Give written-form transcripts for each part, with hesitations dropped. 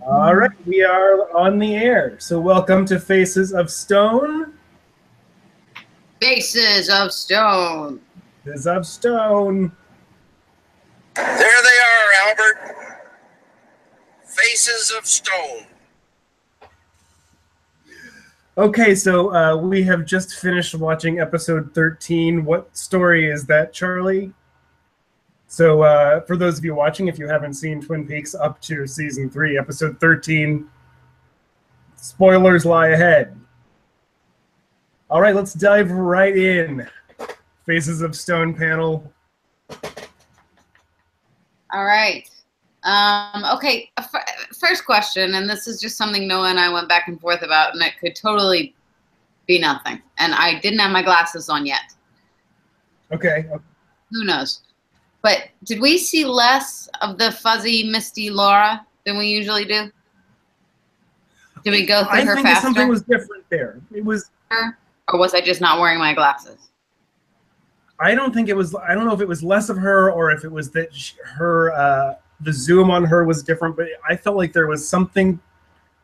All right, we are on the air. So welcome to Faces of Stone. Faces of Stone. Faces of Stone. There they are, Albert. Faces of Stone. Okay, so we have just finished watching episode 13. What story is that, Charlie? So for those of you watching, if you haven't seen Twin Peaks up to season 3, episode 13, spoilers lie ahead. All right, let's dive right in. Faces of Stone panel. All right. Okay, first question, and this is just something Noah and I went back and forth about, and it could totally be nothing. And I didn't have my glasses on yet. Okay. Who knows? But did we see less of the fuzzy, misty Laura than we usually do? Did we go through her faster? I think something was different there. It was... Or was I just not wearing my glasses? I don't think it was... I don't know if it was less of her or if it was that the zoom on her was different, but I felt like there was something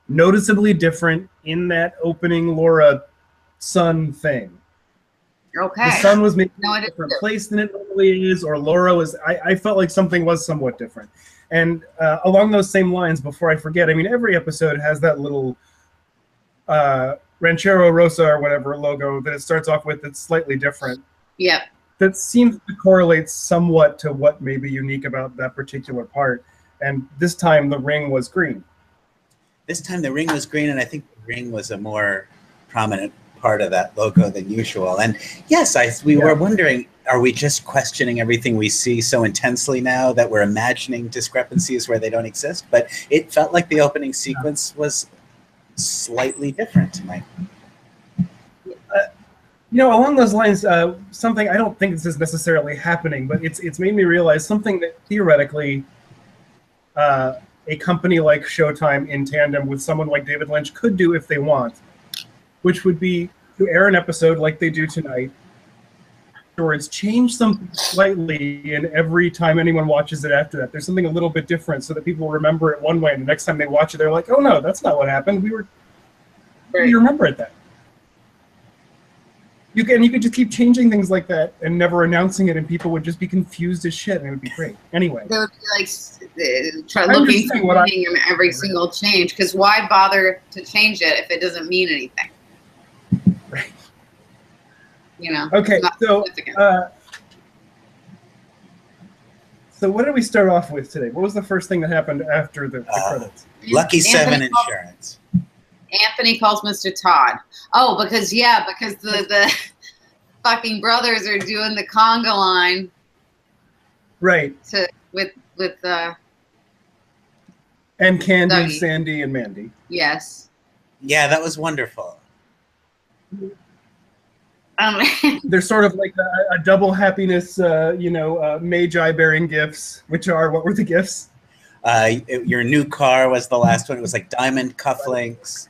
noticeably different in that opening Laura sun thing. Okay. The sun was maybe in a different place than it normally is, or Laura was... I felt like something was somewhat different. And along those same lines, before I forget, I mean, every episode has that little Ranchero Rosa or whatever logo that it starts off with that's slightly different. Yep. That seems to correlate somewhat to what may be unique about that particular part. And this time the ring was green. This time the ring was green, and I think the ring was a more prominent part of that logo than usual. And yes, we were wondering, are we just questioning everything we see so intensely now that we're imagining discrepancies where they don't exist? But it felt like the opening sequence was slightly different tonight. You know, along those lines, something I don't think this is necessarily happening, but it's made me realize something that theoretically a company like Showtime in tandem with someone like David Lynch could do if they want, which would be to air an episode like they do tonight, afterwards change something slightly, and every time anyone watches it after that, there's something a little bit different so that people remember it one way, and the next time they watch it, they're like, oh no, that's not what happened. You remember it then. You could just keep changing things like that and never announcing it, and people would just be confused as shit, and it would be great. Anyway. They would be like looking for meaning in every single change, because why bother to change it if it doesn't mean anything? Right. You know. Okay, so what did we start off with today? What was the first thing that happened after the credits? Lucky Seven Insurance. Anthony calls Mr. Todd. Oh, because the fucking brothers are doing the conga line. Right. With and Candy, Dougie. Sandy, and Mandy. Yes. Yeah, that was wonderful. They're sort of like a double happiness, magi bearing gifts, which are, what were the gifts? Your new car was the last one. It was like diamond cufflinks.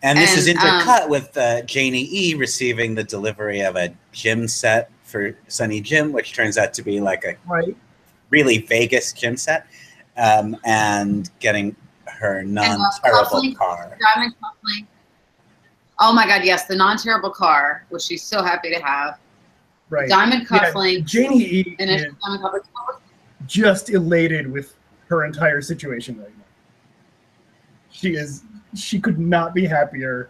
And this is intercut with Janie E receiving the delivery of a gym set for Sunny Jim, which turns out to be like a really Vegas gym set, and getting her non-terrible car. Diamond cufflink. Oh my God, yes, the non-terrible car, which she's so happy to have. Right. Diamond cufflink. Yeah, Janie E is just elated with her entire situation right now. She could not be happier.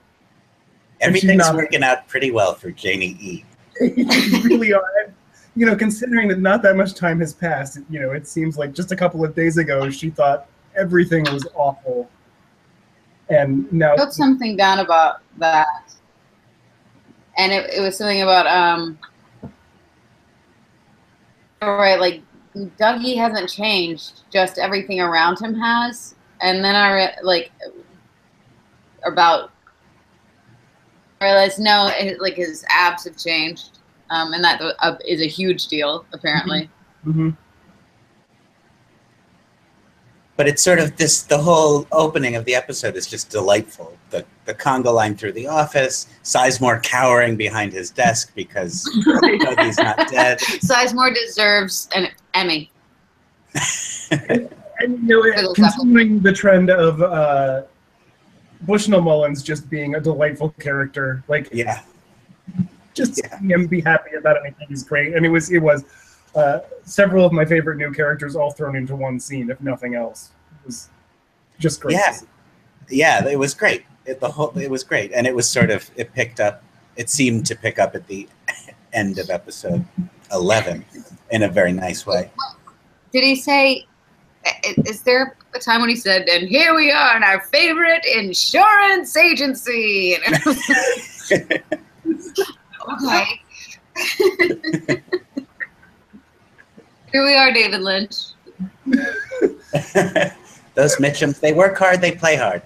Everything's working out pretty well for Janie E. You really are. You know, considering that not that much time has passed, you know, it seems like just a couple of days ago she thought everything was awful. And now... I wrote something down about that. And it was something about... like Dougie hasn't changed, just everything around him has. And then I realized no, his abs have changed, and that is a huge deal apparently. Mm-hmm. But it's sort of the whole opening of the episode is just delightful. The conga line through the office, Sizemore cowering behind his desk because he's not dead. Sizemore deserves an Emmy. And continuing the trend of Bushnell Mullins just being a delightful character, like just seeing him be happy about anything is great. And it was several of my favorite new characters all thrown into one scene, if nothing else. It was just great. Yeah, it was great. It was great, and it was sort of it seemed to pick up at the end of episode 11 in a very nice way. Did he say? Is there a time when he said, "And here we are in our favorite insurance agency"? And it was okay. Here we are, David Lynch. Those Mitchums, they work hard, they play hard.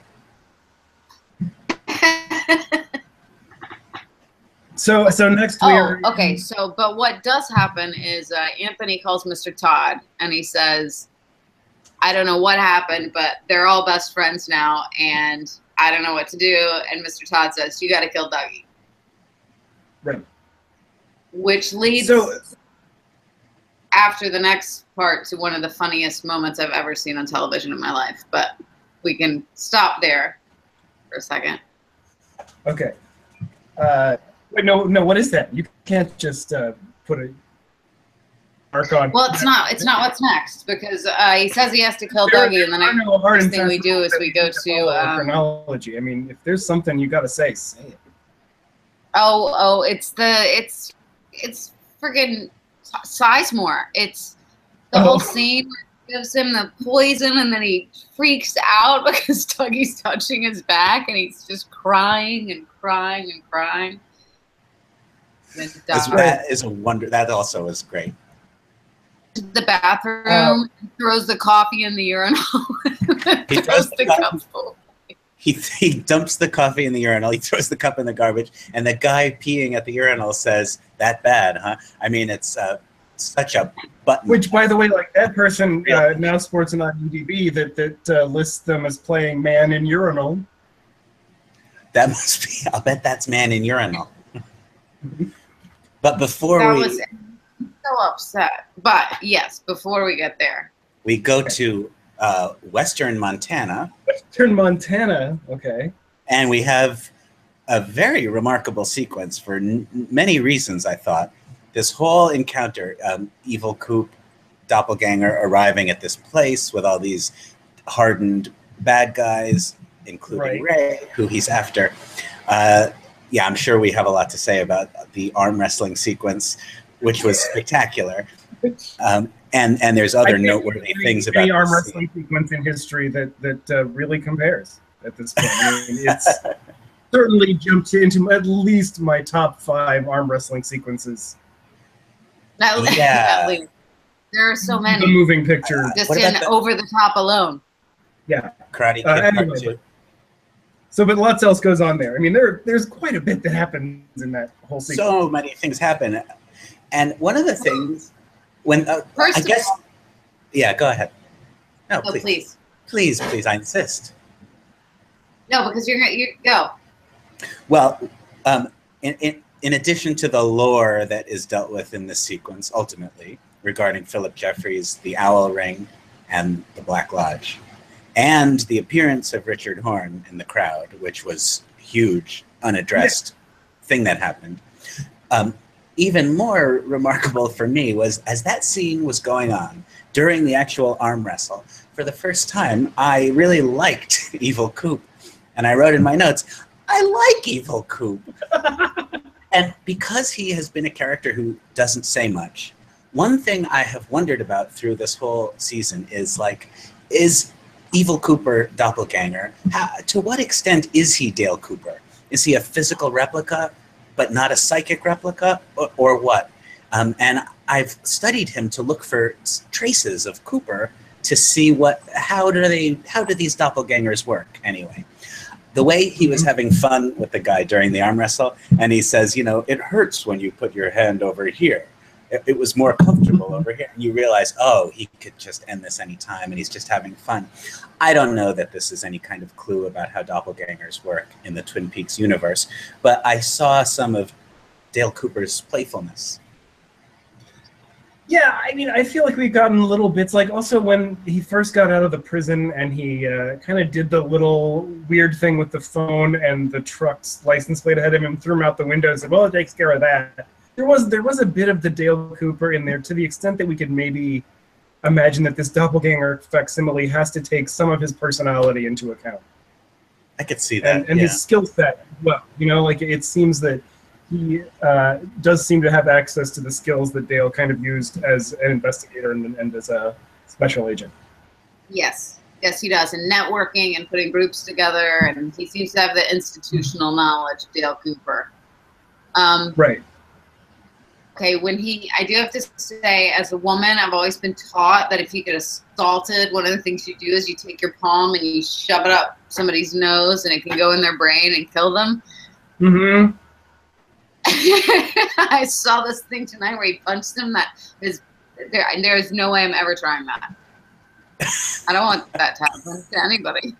So next we are... okay. So, but what does happen is Anthony calls Mr. Todd, and he says, I don't know what happened, but they're all best friends now, and I don't know what to do. And Mr. Todd says, you got to kill Dougie. Right. Which leads, after the next part, to one of the funniest moments I've ever seen on television in my life. But we can stop there for a second. Okay. Wait, no, what is that? You can't just put a mark on. Well, it's not what's next, because he says he has to kill Dougie, and the next thing we do is we go to chronology. I mean, if there's something you got to say it. Oh, it's friggin' Sizemore. It's the whole scene where he gives him the poison, and then he freaks out because Dougie's touching his back, and he's just crying and crying and crying. That is a wonder. That also is great. The bathroom, throws the coffee in the urinal. He throws the cup full. He dumps the coffee in the urinal. He throws the cup in the garbage, and the guy peeing at the urinal says, "That bad, huh?" I mean, it's such a button. Which, by the way, like that person now sports an IMDb that lists them as playing man in urinal. That must be. I'll bet that's man in urinal. But before I was so upset. But yes, before we get there, we go to Western Montana. Western Montana, okay. And we have a very remarkable sequence for many reasons, I thought. This whole encounter, Evil Coop, doppelganger arriving at this place with all these hardened bad guys, including Ray, who he's after. Yeah, I'm sure we have a lot to say about the arm wrestling sequence, which was spectacular. And there's other noteworthy things about the arm wrestling sequence in history that really compares at this point. I mean, it's certainly jumped into at least my top 5 arm wrestling sequences. At least. There are so many. The moving picture. Just in Over the Top alone. Yeah. Karate Kid Part 2. So, but lots else goes on there. I mean, there's quite a bit that happens in that whole sequence. So many things happen. And one of the things, when I guess, yeah, go ahead. No, please. Please, I insist. No, because you go. Well, in addition to the lore that is dealt with in this sequence, ultimately, regarding Philip Jeffries, the Owl Ring, and the Black Lodge, and the appearance of Richard Horne in the crowd, which was huge, unaddressed thing that happened. Even more remarkable for me was, as that scene was going on during the actual arm wrestle, for the first time, I really liked Evil Coop. And I wrote in my notes, I like Evil Coop. And because he has been a character who doesn't say much, one thing I have wondered about through this whole season is, like, is Evil Cooper doppelganger? To what extent is he Dale Cooper? Is he a physical replica, but not a psychic replica, or what? And I've studied him to look for traces of Cooper to see how do these doppelgangers work anyway. The way he was having fun with the guy during the arm wrestle, and he says, it hurts when you put your hand over here. It was more comfortable over here. And you realize, oh, he could just end this anytime, and he's just having fun. I don't know that this is any kind of clue about how doppelgangers work in the Twin Peaks universe, but I saw some of Dale Cooper's playfulness. Yeah, I mean, I feel like we've gotten little bits. Like also when he first got out of the prison and he kind of did the little weird thing with the phone and the truck's license plate ahead of him and threw him out the window and said, well, it takes care of that. There was a bit of the Dale Cooper in there to the extent that we could maybe imagine that this doppelganger facsimile has to take some of his personality into account. I could see that. And his skill set, well, you know, like it seems that he does seem to have access to the skills that Dale kind of used as an investigator and as a special agent. Yes, he does, and networking and putting groups together, and he seems to have the institutional knowledge, Dale Cooper. Right. Okay, I do have to say, as a woman, I've always been taught that if you get assaulted, one of the things you do is you take your palm and you shove it up somebody's nose, and it can go in their brain and kill them. Mm-hmm. I saw this thing tonight where he punched him. There is no way I'm ever trying that. I don't want that to happen to anybody.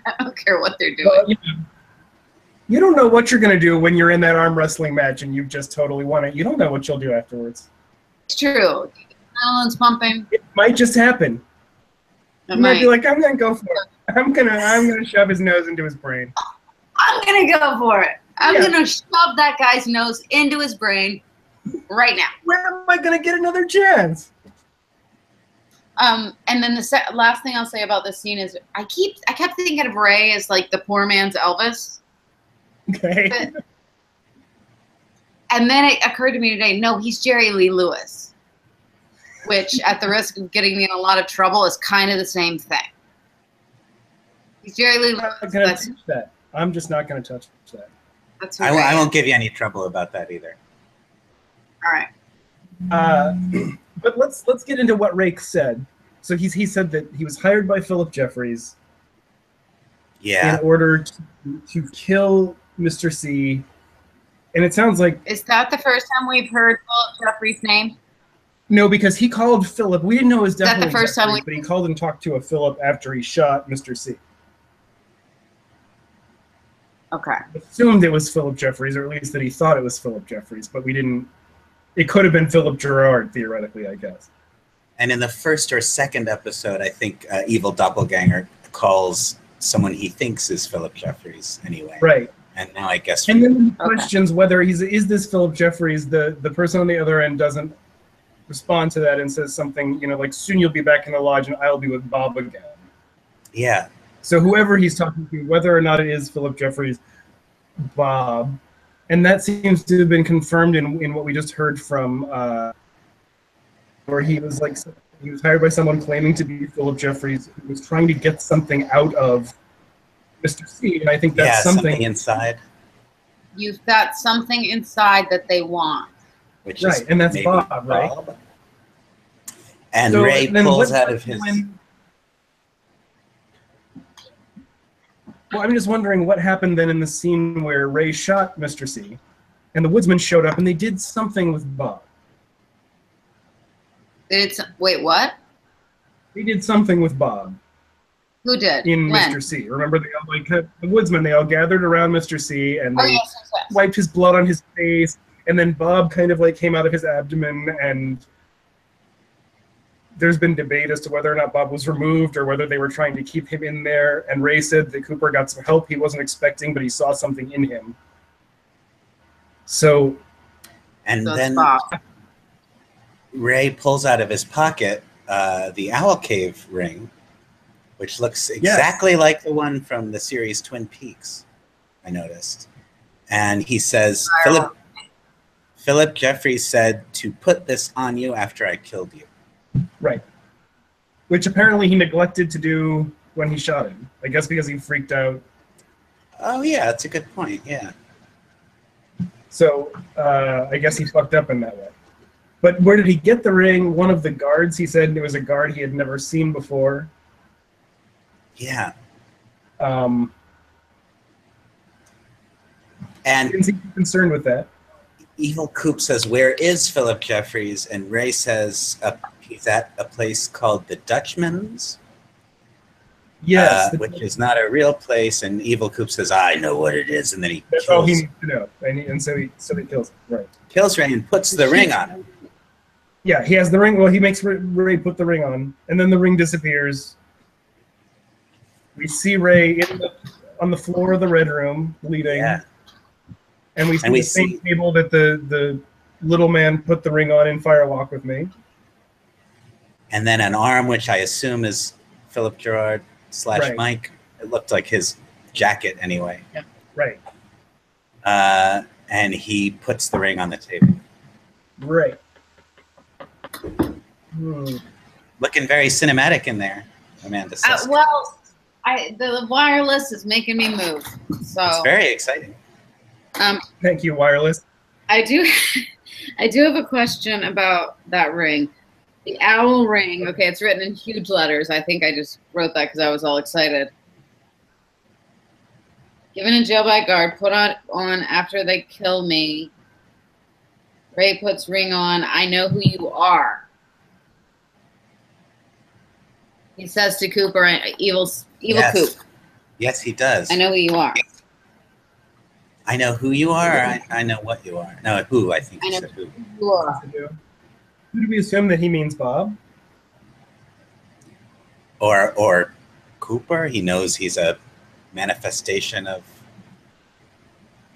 I don't care what they're doing. Well, you don't know what you're going to do when you're in that arm wrestling match and you've just totally won it. You don't know what you'll do afterwards. It's true. Adrenaline's pumping. It might just happen. You might be like, I'm going to go for it. I'm gonna shove his nose into his brain. I'm going to go for it. I'm going to shove that guy's nose into his brain right now. Where am I going to get another chance? And then the last thing I'll say about this scene is I kept thinking of Ray as like the poor man's Elvis. Okay. And then it occurred to me today, no, he's Jerry Lee Lewis, which at the risk of getting me in a lot of trouble is kind of the same thing. He's Jerry Lee Lewis. I'm just not going to touch that. That's I won't give you any trouble about that either. All right. But let's get into what Rake said. So he said that he was hired by Philip Jeffries. Yeah. In order to kill Mr. C. And it sounds like... Is that the first time we've heard Philip Jeffries' name? No, because he called Philip. We didn't know it was definitely the first Jeffries, time but he called and talked to a Philip after he shot Mr. C. Okay. Assumed it was Philip Jeffries, or at least that he thought it was Philip Jeffries, but we didn't... It could have been Philip Gerard, theoretically, I guess. And in the first or second episode, I think Evil Doppelganger calls someone he thinks is Philip Jeffries anyway. Right. And now I guess... And then he questions whether is this Philip Jeffries. The person on the other end doesn't respond to that and says something, like, soon you'll be back in the lodge and I'll be with Bob again. Yeah. So whoever he's talking to, whether or not it is Philip Jeffries, Bob, and that seems to have been confirmed in what we just heard from, where he was hired by someone claiming to be Philip Jeffries, who was trying to get something out of Mr. C, and I think that's something inside. You've got something inside that they want. Which right, is and that's Bob, right? And so Ray pulls out of his... Well, I'm just wondering what happened then in the scene where Ray shot Mr. C, and the woodsman showed up, and they did something with Bob. Wait, what? They did something with Bob. Who did? In Mr. C. Remember, they all, the woodsmen, they all gathered around Mr. C, and they wiped his blood on his face, and then Bob kind of came out of his abdomen, and there's been debate as to whether or not Bob was removed or whether they were trying to keep him in there. And Ray said that Cooper got some help he wasn't expecting, but he saw something in him. So then Ray pulls out of his pocket the Owl Cave ring, which looks exactly like the one from the series Twin Peaks, I noticed. And he says, Philip Jeffries said to put this on you after I killed you. Right. Which apparently he neglected to do when he shot him. I guess because he freaked out. Oh, yeah, that's a good point, yeah. So I guess he fucked up in that way. But where did he get the ring? One of the guards, he said it was a guard he had never seen before. Yeah. And he didn't seem concerned with that. Evil Coop says, where is Philip Jeffries? And Ray says he's at a place called the Dutchman's. Yes. Which is not a real place. And Evil Coop says, I know what it is. And then he kills. All he needs to know. And so he kills him. Right. Kills Ray and puts the ring on him. Yeah, he has the ring. Well, he makes Ray put the ring on, and then the ring disappears. We see Ray on the floor of the Red Room, bleeding. Yeah. And we see the same table that the little man put the ring on in Firewalk with Me. And then an arm, which I assume is Philip Gerard / Mike. It looked like his jacket anyway. Yeah. Right. And he puts the ring on the table. Right. Looking very cinematic in there, Amanda Sisk. Well, the wireless is making me move. So it's very exciting. Thank you, wireless. I do have a question about that ring. The owl ring. Okay, it's written in huge letters. I think I just wrote that because I was all excited. Given in jail by guard, put on after they kill me. Ray puts ring on. I know who you are. He says to Cooper, evil yes. Coop. Yes, he does. I know who you are. I know who you are, or I know what you are. No, who, I think he said who. You are. Who do we assume that he means Bob? Or Cooper? He knows he's a manifestation of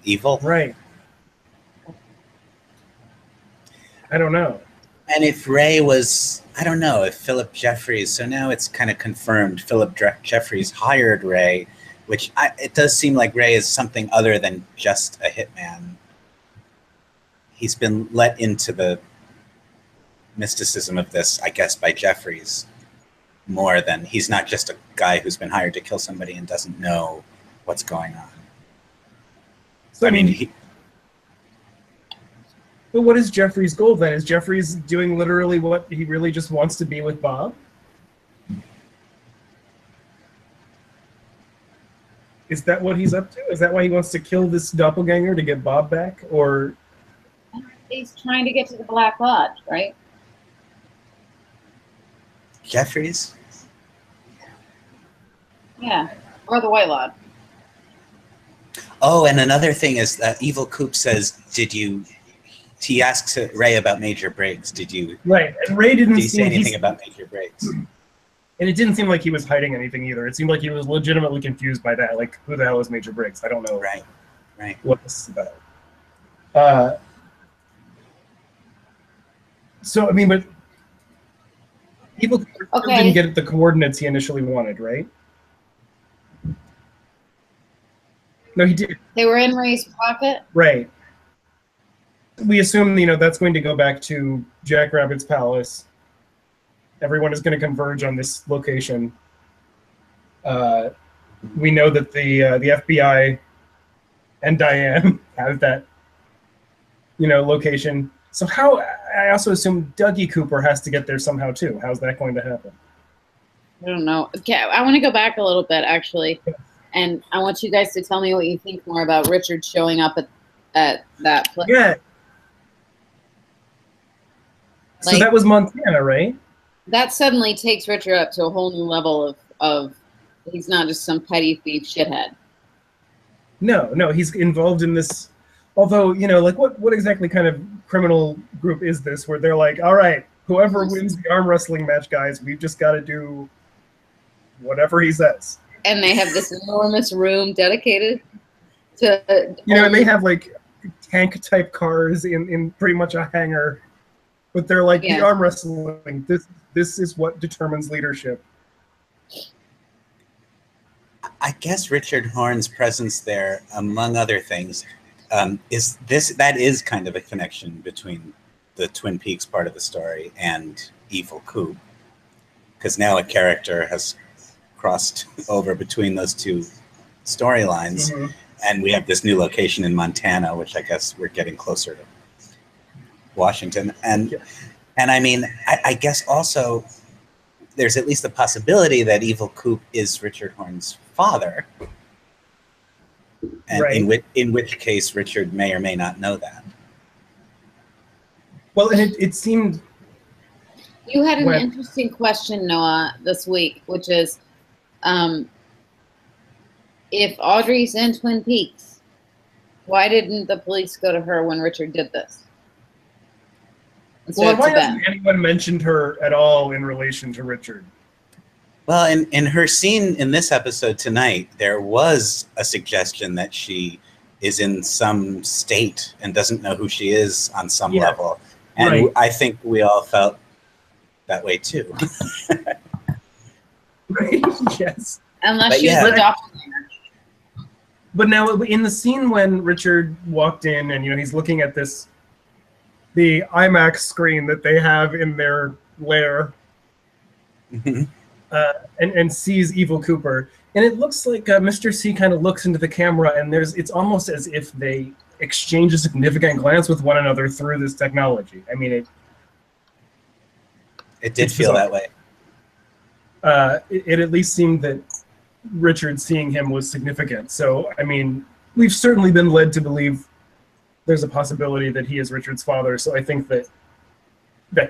evil. Right. I don't know. And if Ray was, I don't know, if Philip Jeffries, so now it's kind of confirmed Philip Jeffries hired Ray, which it does seem like Ray is something other than just a hitman. He's been let into the mysticism of this, I guess, by Jeffries more than he's not just a guy who's been hired to kill somebody and doesn't know what's going on. So, I mean, but what is Jeffries' goal then? Is Jeffries doing literally what he really just wants to be with Bob? Is that what he's up to? Is that why he wants to kill this doppelganger to get Bob back? Or he's trying to get to the Black Lodge, right? Jeffries? Yeah, or the White Lodge. Oh, and another thing is that Evil Coop says, he asks Ray about Major Briggs. Did you? Right, and Ray didn't say anything about Major Briggs. And it didn't seem like he was hiding anything either. It seemed like he was legitimately confused by that. Like, who the hell is Major Briggs? I don't know. Right. What this is about. So I mean, but Evil didn't get the coordinates he initially wanted, right? No, he did. They were in Ray's pocket. Right. We assume, that's going to go back to Jackrabbit's palace. Everyone is going to converge on this location. We know that the FBI and Diane have that, location. So I also assume Dougie Cooper has to get there somehow too. How's that going to happen? I don't know. Okay, I want to go back a little bit actually, and I want you guys to tell me what you think more about Richard showing up at that place. Yeah. So that was Montana, right? That suddenly takes Richard up to a whole new level of he's not just some petty thief shithead. No, he's involved in this. Although, like what exactly kind of criminal group is this where they're like, all right, whoever wins the arm wrestling match, guys, we've just got to do whatever he says. And they have this enormous room dedicated to... and they have like tank type cars in pretty much a hangar. But they're like, the arm wrestling, this is what determines leadership. I guess Richard Horne's presence there, among other things, that is kind of a connection between the Twin Peaks part of the story and Evil Coop. Because now a character has crossed over between those two storylines. Mm-hmm. And we have this new location in Montana, which I guess we're getting closer to Washington. And I mean, I guess also there's at least the possibility that Evil Coop is Richard Horne's father. And in which case Richard may or may not know that. Well, and it seemed... You had an interesting question, Noah, this week, which is, if Audrey's in Twin Peaks, why didn't the police go to her when Richard did this? instead Well, of why to Ben. hasn't anyone mentioned her at all in relation to Richard? Well, in her scene in this episode tonight, there was a suggestion that she is in some state and doesn't know who she is on some level. And right. I think we all felt that way too. Right, yes. Unless she was the doppelganger. But now in the scene when Richard walked in and, he's looking at the IMAX screen that they have in their lair, and sees Evil Cooper, and it looks like Mr. C kind of looks into the camera, and it's almost as if they exchange a significant glance with one another through this technology. I mean, it did feel that way. It at least seemed that Richard seeing him was significant. So, I mean, we've certainly been led to believe there's a possibility that he is Richard's father. So I think that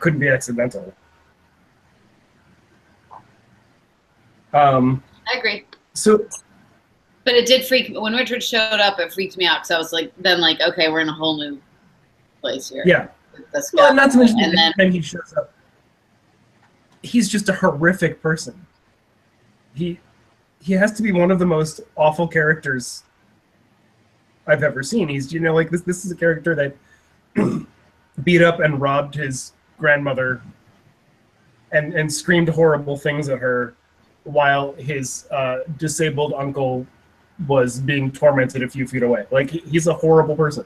couldn't be accidental. I agree. So, but it did freak me when Richard showed up. It freaked me out because I was like, okay, we're in a whole new place here. Yeah. Well, not to mention, and then he shows up. He's just a horrific person. He has to be one of the most awful characters I've ever seen. He's, this is a character that beat up and robbed his grandmother and screamed horrible things at her while his disabled uncle was being tormented a few feet away. Like, he's a horrible person.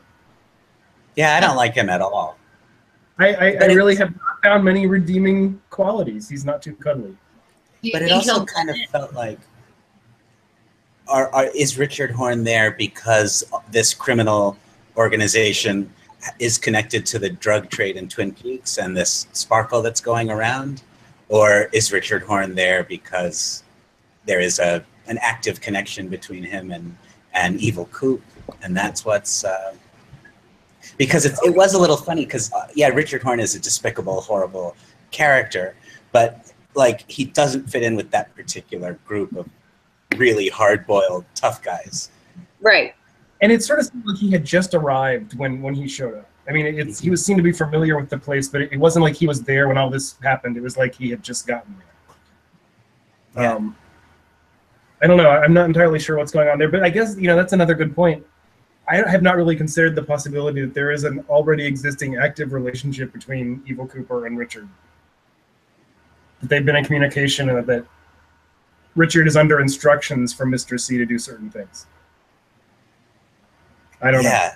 Yeah, I don't like him at all. I really have not found many redeeming qualities. He's not too cuddly. But it also kind of felt like, is Richard Horne there because this criminal organization is connected to the drug trade in Twin Peaks and this sparkle that's going around? Or is Richard Horne there because there is an active connection between him and Evil Coop? And that's what's... because it was a little funny because, Richard Horne is a despicable, horrible character, but he doesn't fit in with that particular group of really hard-boiled, tough guys. Right. And it sort of seemed like he had just arrived when he showed up. I mean, he was seemed to be familiar with the place, but it wasn't like he was there when all this happened. It was like he had just gotten there. Yeah. I don't know. I'm not entirely sure what's going on there, but I guess, that's another good point. I have not really considered the possibility that there is an already existing active relationship between Evil Cooper and Richard. That they've been in communication and that Richard is under instructions from Mr. C to do certain things. I don't know.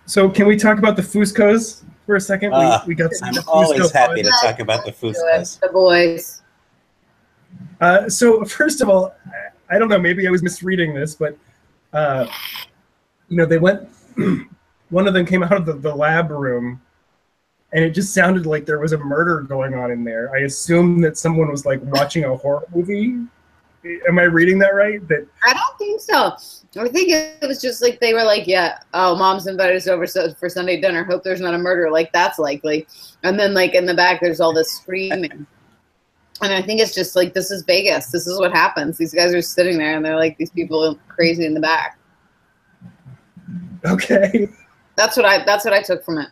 So can we talk about the Fuscos for a second? We got some I'm always happy to talk about the Fuscos. The boys. So first of all, I don't know, maybe I was misreading this, but they went, one of them came out of the lab room, and it just sounded like there was a murder going on in there. I assume that someone was watching a horror movie. Am I reading that right? I don't think so. I think it was just they were mom's invited us over for Sunday dinner. Hope there's not a murder. That's likely. And then in the back, there's all this screaming. And I think it's just this is Vegas. This is what happens. These guys are sitting there and they're these people crazy in the back. Okay. That's what I took from it.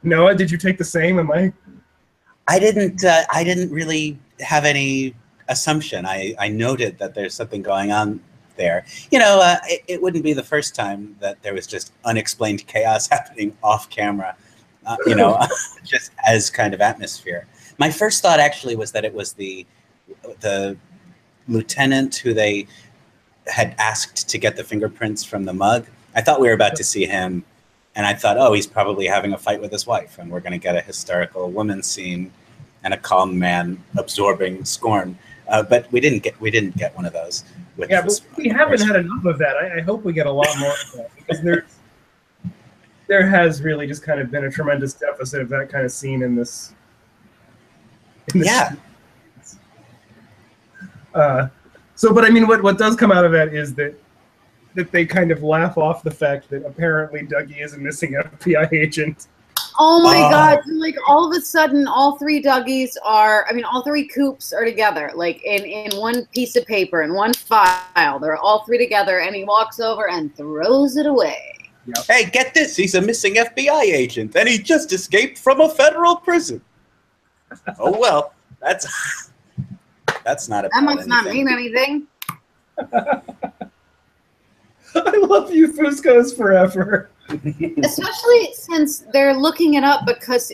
Noah, did you take the same? I didn't really have any assumption. I noted that there's something going on there. It wouldn't be the first time that there was just unexplained chaos happening off camera, just as kind of atmosphere. My first thought actually was that it was the lieutenant who they had asked to get the fingerprints from the mug. I thought we were about to see him, and I thought, oh, he's probably having a fight with his wife, and we're going to get a hysterical woman scene and a calm man absorbing scorn. But we didn't get one of those. But we haven't had enough of that. I hope we get a lot more of that, because there has really just kind of been a tremendous deficit of that kind of scene in this. Yeah. But I mean, what does come out of that is that they kind of laugh off the fact that apparently Dougie is a missing FBI agent. Oh my God. Like all of a sudden, all three Dougies all three Coops are together, like in one piece of paper, in one file. They're all three together, and he walks over and throws it away. Yep. Hey, get this. He's a missing FBI agent, and he just escaped from a federal prison. Oh, well, that's not a That must not mean anything. I love you, Fusco's forever. Especially since they're looking it up because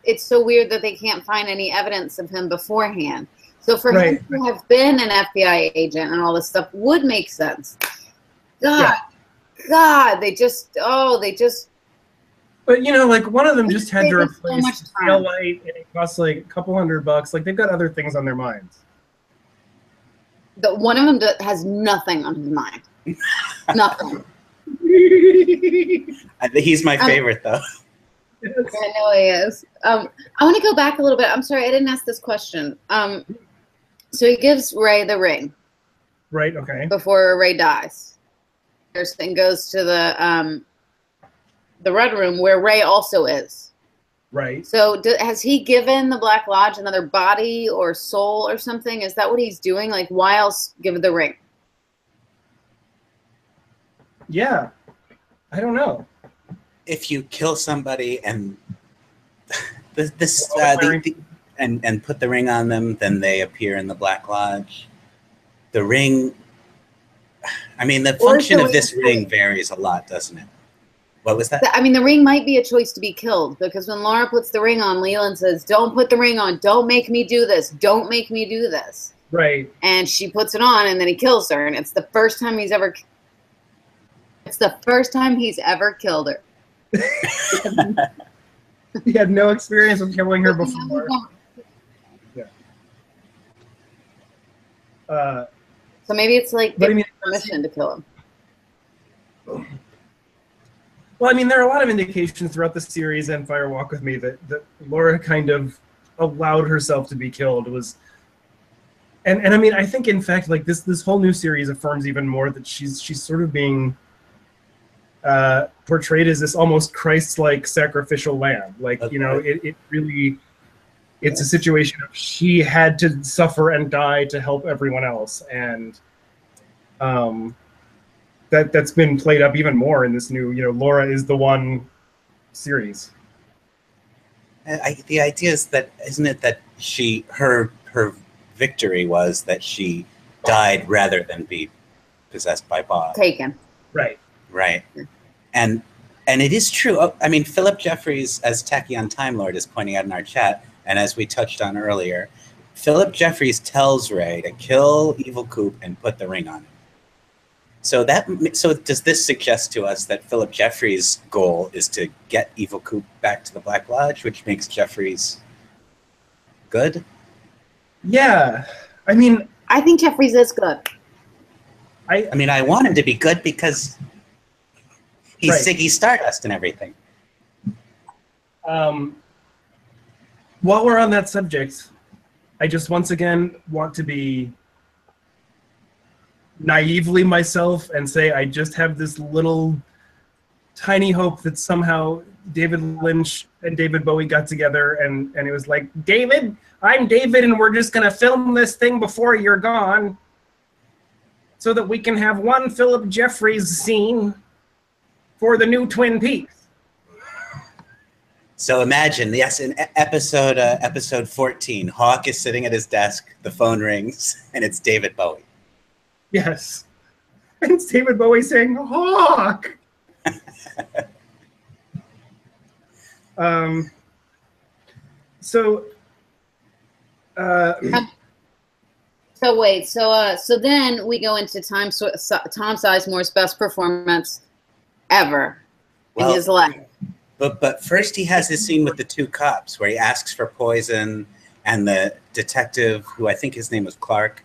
it's so weird that they can't find any evidence of him beforehand. So for him to have been an FBI agent and all this stuff would make sense. God, they just. But like one of them just had to replace so the tail light, and it costs like a couple $100. Like they've got other things on their minds. One of them has nothing on his mind. Nothing. He's my favorite, though. Yes. I know he is. I want to go back a little bit. I'm sorry, I didn't ask this question. So he gives Ray the ring. Right. Okay. Before Ray dies, and goes to the Red Room where Ray also is. Right. So has he given the Black Lodge another body or soul or something? Is that what he's doing? Like, why else give the ring? Yeah. I don't know. If you kill somebody and and put the ring on them, then they appear in the Black Lodge. The ring, I mean, the function of this ring varies a lot, doesn't it? What was that? I mean, the ring might be a choice to be killed because when Laura puts the ring on, Leland says, "Don't put the ring on. Don't make me do this. Don't make me do this." Right. And she puts it on, and then he kills her, and it's the first time he's ever. It's the first time he's ever killed her. He had no experience with killing her before. Yeah. So maybe it's like permission to kill him. Well, I mean, there are a lot of indications throughout the series and Fire Walk with Me that Laura kind of allowed herself to be killed. And I mean, I think in fact, like this whole new series affirms even more that she's sort of being portrayed as this almost Christ-like sacrificial lamb. Like, it really, it's a situation of she had to suffer and die to help everyone else. And that's been played up even more in this new, Laura is the one series. The idea is that, isn't it that her victory was that she died rather than be possessed by Bob. Taken. Right. Right. And it is true. I mean, Philip Jeffries, as Tachyon Time Lord is pointing out in our chat, and as we touched on earlier, Philip Jeffries tells Ray to kill Evil Coop and put the ring on him. So does this suggest to us that Philip Jeffries' goal is to get Evil Coop back to the Black Lodge, which makes Jeffries good? Yeah. I mean, I think Jeffries is good. I mean, I want him to be good because he's Ziggy Stardust and everything. While we're on that subject, I just once again want to be naively myself and say I just have this little tiny hope that somehow David Lynch and David Bowie got together and it was like, David, I'm David, and we're just going to film this thing before you're gone so that we can have one Philip Jeffries scene for the new Twin Peaks. So imagine, yes, in episode 14, Hawk is sitting at his desk, the phone rings, and it's David Bowie. Yes. And it's David Bowie saying, Hawk! So wait, so then we go into Tom Sizemore's best performance ever in his life. But first he has his scene with the two cops where he asks for poison, and the detective, who I think his name was Clark,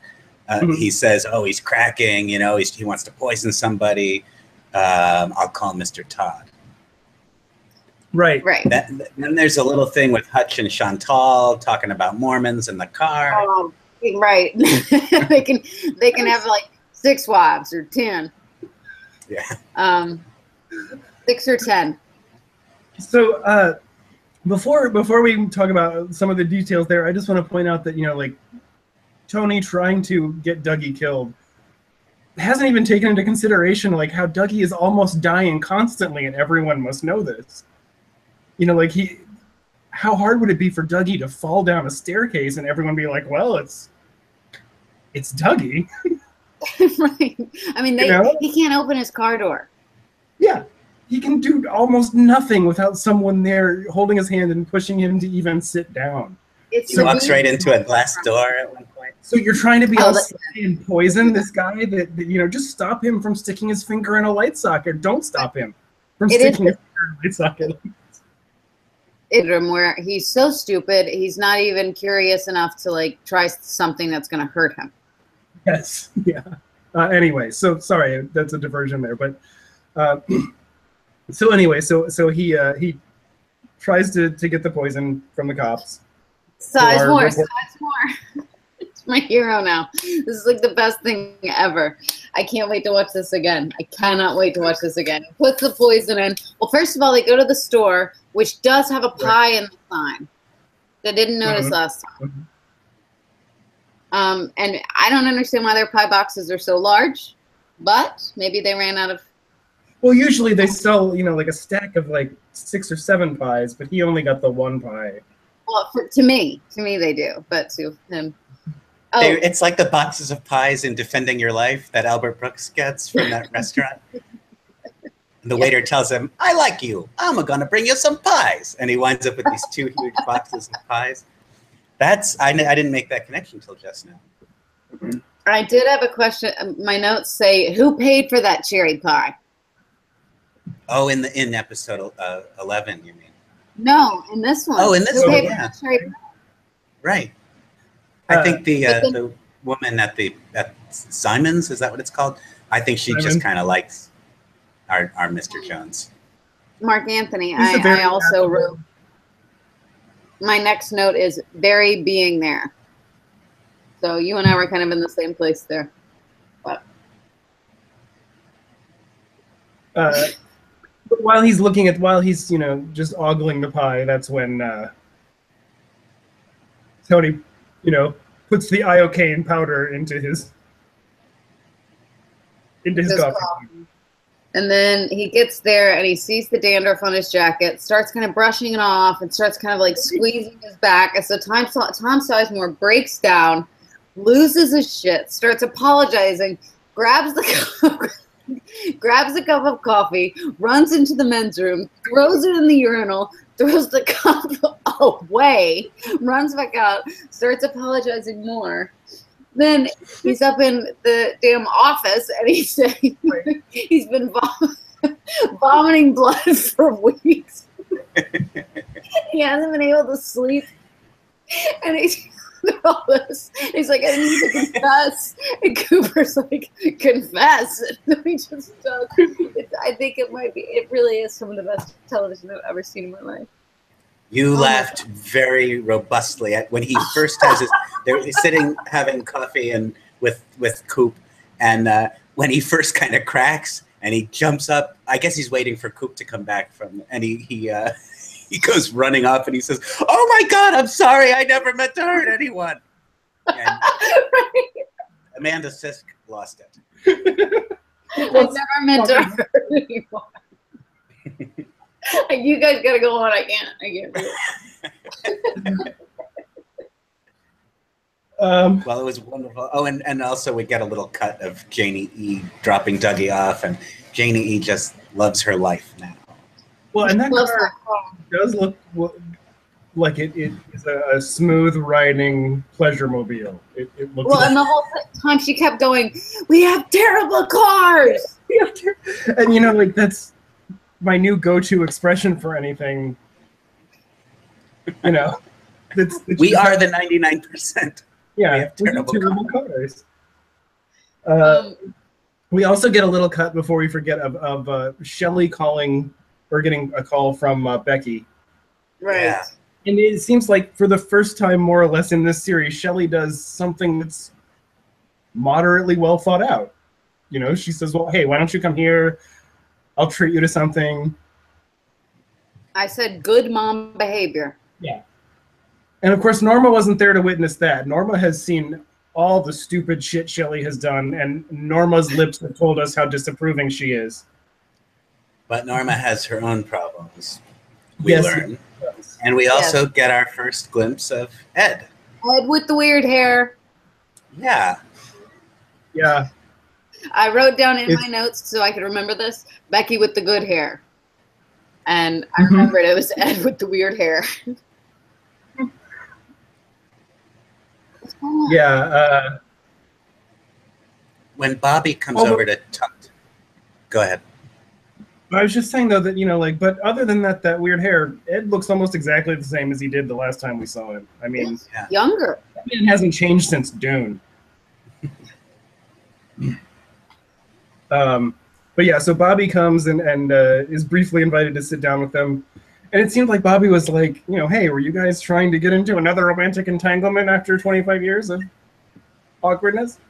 he says, "Oh, he's cracking. He wants to poison somebody. I'll call Mr. Todd." Right. Then there's a little thing with Hutch and Chantal talking about Mormons in the car. Right. they can have like 6 wives or 10. Yeah. 6 or 10. So Before we talk about some of the details there, I just want to point out that, you know, like, Tony trying to get Dougie killed hasn't even taken into consideration, like, how Dougie is almost dying constantly, and everyone must know this. You know, like, how hard would it be for Dougie to fall down a staircase and everyone be like, well, it's Dougie. Right. I mean, he can't open his car door. Yeah. He can do almost nothing without someone there holding his hand and pushing him to even sit down. He walks right into a glass door at one point. So you're trying to be all sly and poison this guy that, you know, just stop him from sticking his finger in a light socket. Don't stop him from sticking his finger in a light socket. Where he's so stupid, he's not even curious enough to, like, try something that's going to hurt him. Yes. Yeah. Anyway, so sorry, that's a diversion there, but so anyway, so he tries to get the poison from the cops. Size more. It's my hero now. This is like the best thing ever. I can't wait to watch this again. I cannot wait to watch this again. He puts the poison in. Well, first of all, they go to the store, which does have a pie in the sign. I didn't notice last time. And I don't understand why their pie boxes are so large, but maybe they ran out of. Well, usually they sell, you know, like a stack of like 6 or 7 pies, but he only got the 1 pie. Well, to me they do, but to him. Oh. It's like the boxes of pies in Defending Your Life that Albert Brooks gets from that restaurant. And the waiter tells him, I like you. I'm going to bring you some pies. And he winds up with these 2 huge boxes of pies. I didn't make that connection until just now. I did have a question. My notes say, who paid for that cherry pie? Oh, in episode 11, you mean? No, in this one. Oh, in this one, yeah. Right. I think the woman at Simon's, is that what it's called? I think she just kind of likes our Mr. Jones. Marc-Anthony. I also wrote. My next note is Barry being there. So you and I were kind of in the same place there. But. While he's you know, just ogling the pie, that's when Tony, you know, puts the iocane powder into his coffee. And then he gets there and he sees the dandruff on his jacket, starts kind of brushing it off, and starts kind of like squeezing his back. And so Tom Sizemore breaks down, loses his shit, starts apologizing, grabs a cup of coffee, runs into the men's room, throws it in the urinal, throws the cup away, runs back out, starts apologizing more. Then he's up in the damn office and he's been vomiting blood for weeks. He hasn't been able to sleep. And he's all this. He's like, I need to confess. And Cooper's like, confess. And then he just does. I think it really is some of the best television I've ever seen in my life. You laughed very robustly at when he first has they're sitting having coffee and with Coop, and when he first kind of cracks and he jumps up, I guess he's waiting for Coop to come back and he goes running up and he says, "Oh my God, I'm sorry, I never meant to hurt anyone." And Amanda Sisk lost it. I never meant to hurt anyone. You guys gotta go on. I can't do it. Well, it was wonderful. Oh, and also we get a little cut of Janie E. dropping Dougie off, and Janie E. just loves her life now. Well, and that car does look like it is a smooth riding pleasure mobile. It looks. Well, and the whole time she kept going, "We have terrible cars." And you know, like that's my new go-to expression for anything. You know, we are the 99%. Yeah, we have terrible cars. We also get a little cut before we forget of Shelley calling or getting a call from Becky. Right. Yeah. And it seems like for the first time, more or less, in this series, Shelley does something that's moderately well thought out. You know, she says, "Well, hey, why don't you come here? I'll treat you to something." I said good mom behavior. Yeah. And of course, Norma wasn't there to witness that. Norma has seen all the stupid shit Shelley has done, and Norma's lips have told us how disapproving she is. But Norma has her own problems, we Yes, learn. And we also get our first glimpse of Ed. Ed with the weird hair. Yeah. Yeah. I wrote down in my notes so I could remember this, Becky with the good hair. And I remembered it was Ed with the weird hair. Yeah. When Bobby comes over to talk. Go ahead. I was just saying, though, that, you know, like, but other than that weird hair, Ed looks almost exactly the same as he did the last time we saw him. I mean, younger. That man hasn't changed since Dune. But yeah, so Bobby comes and is briefly invited to sit down with them. And it seemed like Bobby was like, you know, hey, were you guys trying to get into another romantic entanglement after 25 years of awkwardness?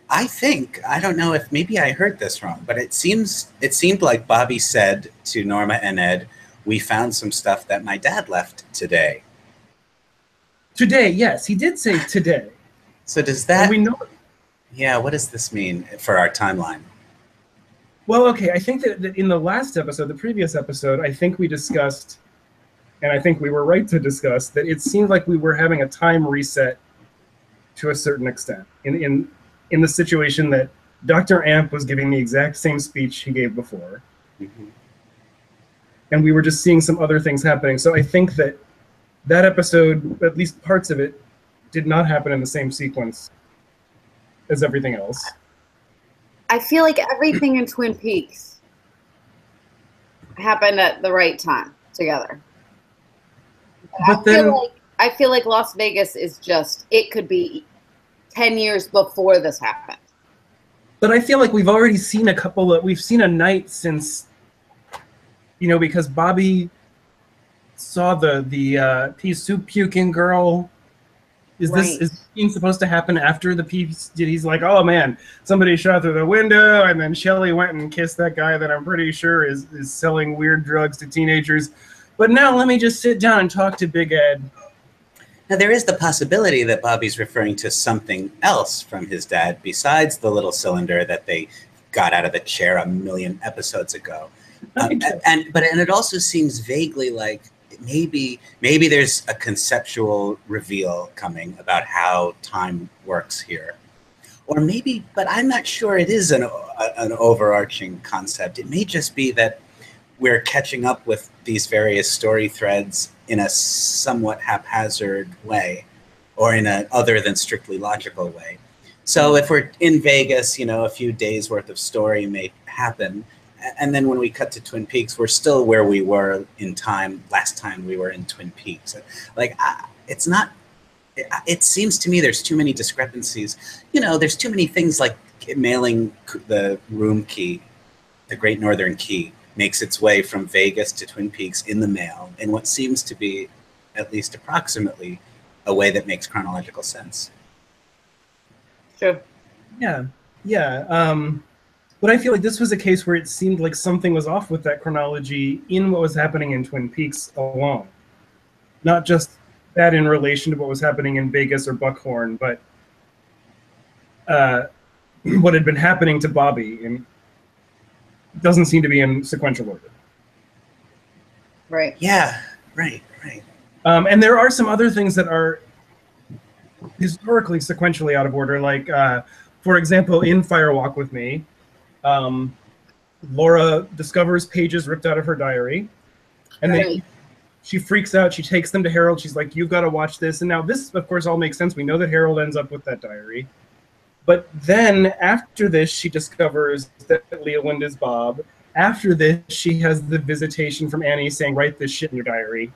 I don't know if maybe I heard this wrong, but it seemed like Bobby said to Norma and Ed, we found some stuff that my dad left today. Today, yes, he did say today. So does that... we know. Yeah, what does this mean for our timeline? Well, okay, I think that in the last episode, the previous episode, I think we discussed, and I think we were right to discuss, that it seemed like we were having a time reset to a certain extent. In the situation that Dr. Amp was giving the exact same speech he gave before. Mm-hmm. And we were just seeing some other things happening. So I think that episode, at least parts of it, did not happen in the same sequence as everything else. I feel like everything in Twin Peaks happened at the right time together. But I feel like Las Vegas is just, it could be 10 years before this happened. But I feel like we've already seen we've seen a night since, you know, because Bobby saw the pea soup puking girl. Is this being supposed to happen after the piece? He's like, oh man, somebody shot through the window, and then Shelley went and kissed that guy that I'm pretty sure is selling weird drugs to teenagers. But now let me just sit down and talk to Big Ed. Now there is the possibility that Bobby's referring to something else from his dad besides the little cylinder that they got out of the chair a million episodes ago. And it also seems vaguely like maybe there's a conceptual reveal coming about how time works here, or maybe, but I'm not sure it is an overarching concept. It may just be that we're catching up with these various story threads in a somewhat haphazard way, or in a other than strictly logical way. So if we're in Vegas, you know, a few days worth of story may happen. And then when we cut to Twin Peaks, we're still where we were in time last time we were in Twin Peaks. Like, it's not, it seems to me there's too many discrepancies. You know, there's too many things like mailing the room key, the Great Northern Key, makes its way from Vegas to Twin Peaks in the mail in what seems to be, at least approximately, a way that makes chronological sense. Sure. Yeah. But I feel like this was a case where it seemed like something was off with that chronology in what was happening in Twin Peaks alone. Not just that in relation to what was happening in Vegas or Buckhorn, but what had been happening to Bobby and doesn't seem to be in sequential order. Right. Yeah, right. And there are some other things that are historically sequentially out of order, like, for example, in Fire Walk with Me, Laura discovers pages ripped out of her diary, and then she freaks out. She takes them to Harold. She's like, you've got to watch this. And now this, of course, all makes sense. We know that Harold ends up with that diary. But then after this, she discovers that Leowind is Bob. After this, she has the visitation from Annie saying, write this shit in your diary.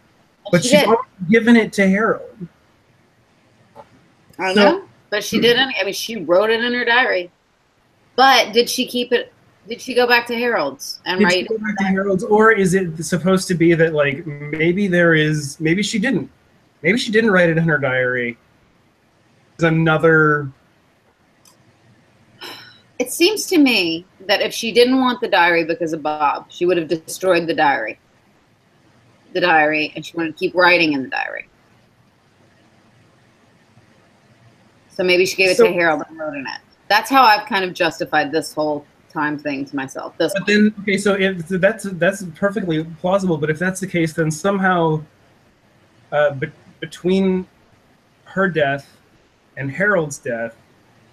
But she's already given it to Harold. I know, but she didn't. I mean, she wrote it in her diary. But did she keep it? Did she go back to Harold's and write? Did she go back to Harold's, or is it supposed to be that, like, maybe she didn't. Maybe she didn't write it in her diary. There's another. It seems to me that if she didn't want the diary because of Bob, she would have destroyed the diary. And she wanted to keep writing in the diary. So maybe she gave it to Harold and wrote in it. That's how I've kind of justified this whole time thing to myself. But then, okay, so that's perfectly plausible. But if that's the case, then somehow between her death and Harold's death,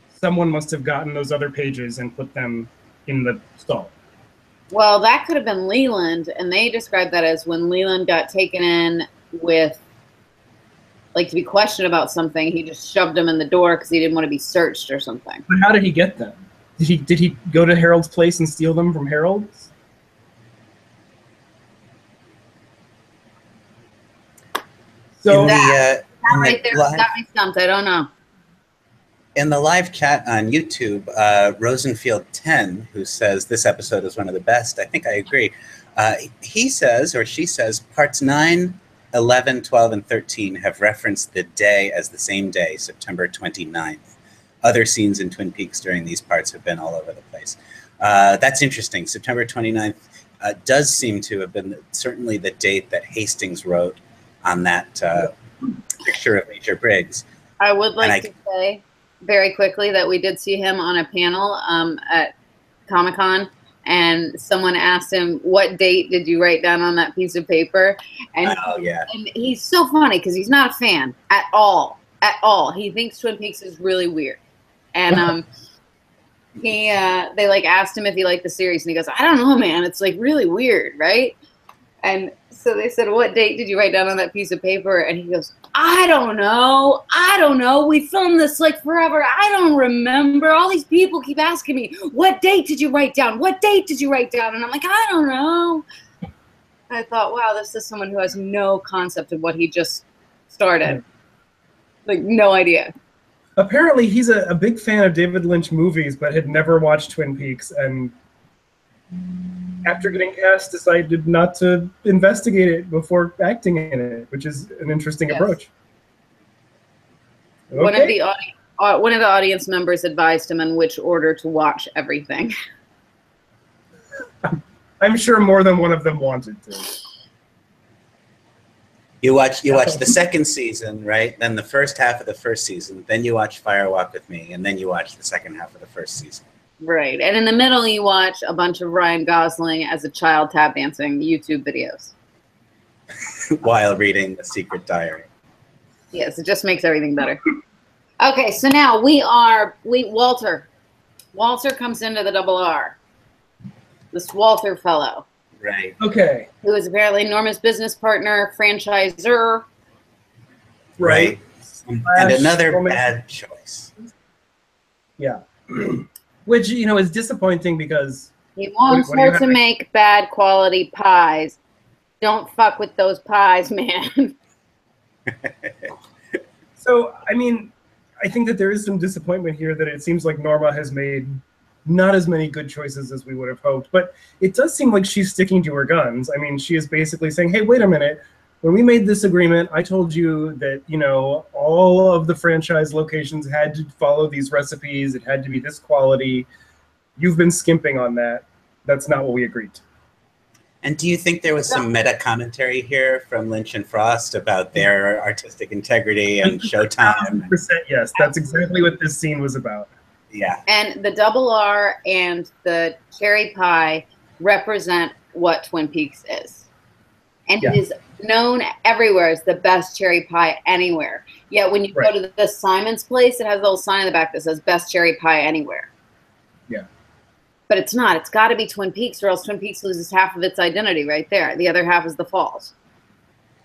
someone must have gotten those other pages and put them in the stall. Well, that could have been Leland, and they described that as when Leland got taken in with, like, to be questioned about something, he just shoved them in the door because he didn't want to be searched or something. But how did he get them? Did he go to Harold's place and steal them from Harold's? So that right there got me stumped. I don't know. In the live chat on YouTube, Rosenfield10, who says this episode is one of the best, I think I agree. He says, or she says, parts 9, 11, 12, and 13 have referenced the day as the same day, September 29th. Other scenes in Twin Peaks during these parts have been all over the place. That's interesting. September 29th does seem to have been certainly the date that Hastings wrote on that picture of Major Briggs. I would like to say very quickly that we did see him on a panel at Comic-Con, and someone asked him, what date did you write down on that piece of paper? And, and he's so funny because he's not a fan at all. At all. He thinks Twin Peaks is really weird. And they like asked him if he liked the series, and he goes, I don't know, man. It's like really weird, right? And so they said, what date did you write down on that piece of paper? And he goes, I don't know. We filmed this like forever. I don't remember. All these people keep asking me, what date did you write down? What date did you write down? And I'm like, I don't know. And I thought, wow, this is someone who has no concept of what he just started. Like, no idea. Apparently, he's a big fan of David Lynch movies, but had never watched Twin Peaks, and after getting cast, decided not to investigate it before acting in it, which is an interesting approach. Okay. One of the audience members advised him in which order to watch everything. I'm sure more than one of them wanted to. You watch the second season, right? Then the first half of the first season. Then you watch Fire Walk with Me, and then you watch the second half of the first season. Right, and in the middle you watch a bunch of Ryan Gosling as a child tap dancing YouTube videos. While reading The Secret Diary. Yes, it just makes everything better. Okay, so now Walter. Walter comes into the Double R. This Walter fellow. Right. Okay. Who is apparently Norma's business partner, franchisor. Right. And another bad choice. Yeah. Which, you know, is disappointing because he wants her to make bad quality pies. Don't fuck with those pies, man. So, I mean, I think that there is some disappointment here that it seems like Norma has made not as many good choices as we would have hoped. But it does seem like she's sticking to her guns. I mean, she is basically saying, hey, wait a minute. When we made this agreement, I told you that, you know, all of the franchise locations had to follow these recipes. It had to be this quality. You've been skimping on that. That's not what we agreed to. And do you think there was some meta commentary here from Lynch and Frost about their artistic integrity and Showtime? 100% yes. That's exactly what this scene was about. Yeah. And the Double R and the cherry pie represent what Twin Peaks is. And it is known everywhere as the best cherry pie anywhere. Yet when you go to the Simon's place, it has a little sign in the back that says best cherry pie anywhere. Yeah. But it's not. It's got to be Twin Peaks, or else Twin Peaks loses half of its identity right there. The other half is the Falls.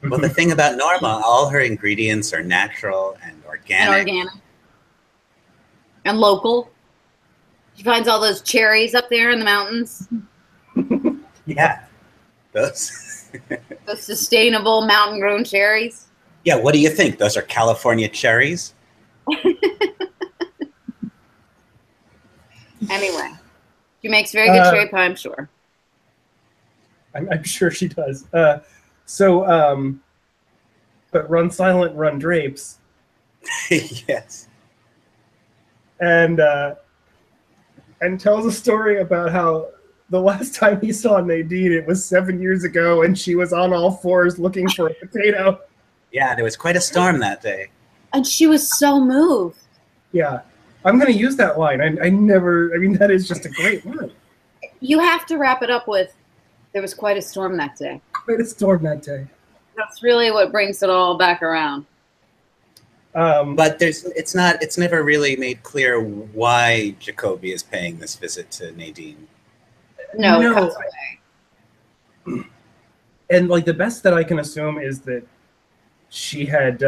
Well, the thing about Norma, all her ingredients are natural and organic. And local. She finds all those cherries up there in the mountains. Yeah. Those. The sustainable mountain-grown cherries. Yeah, what do you think? Those are California cherries? Anyway. She makes very good cherry pie, I'm sure. I'm sure she does. But run silent, run drapes. Yes. And and tells a story about how the last time he saw Nadine, it was 7 years ago, and she was on all fours looking for a potato. Yeah, there was quite a storm that day. And she was so moved. Yeah. I'm going to use that line. I mean, that is just a great line. You have to wrap it up with, there was quite a storm that day. Quite a storm that day. That's really what brings it all back around. But it's never really made clear why Jacoby is paying this visit to Nadine. No, No. it comes away. And like the best that I can assume is that she had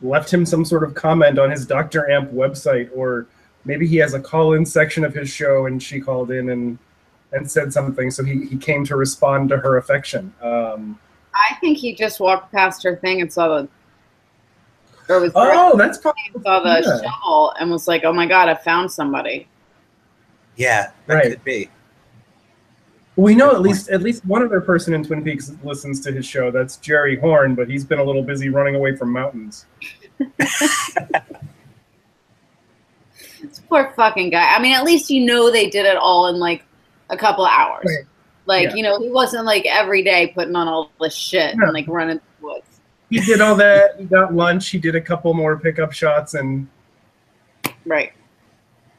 left him some sort of comment on his Dr. Amp website, or maybe he has a call-in section of his show and she called in and said something, so he came to respond to her affection. I think he just walked past her thing and saw the. That's probably. Saw the shovel and was like, "Oh my god, I found somebody." Yeah, that could be. We know at least one other person in Twin Peaks listens to his show. That's Jerry Horn, but he's been a little busy running away from mountains. This poor fucking guy. I mean, at least you know they did it all in like a couple of hours. Right. Like, Yeah. you know, he wasn't like every day putting on all this shit and like running the woods. He did all that. He got lunch. He did a couple more pickup shots, and Right.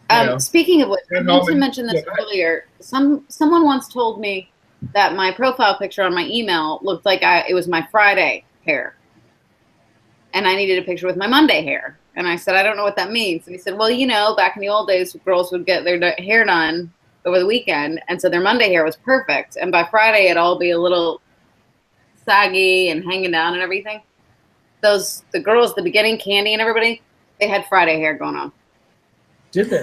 Yeah. Speaking of which, I meant to And- mention this yeah. earlier. Someone once told me that my profile picture on my email looked like it was my Friday hair, and I needed a picture with my Monday hair. And I said, I don't know what that means. And he said, well, you know, back in the old days, girls would get their hair done over the weekend, and so their Monday hair was perfect, and by Friday it'd all be a little saggy and hanging down and everything. The girls at the beginning, Candy and everybody, they had Friday hair going on. did they?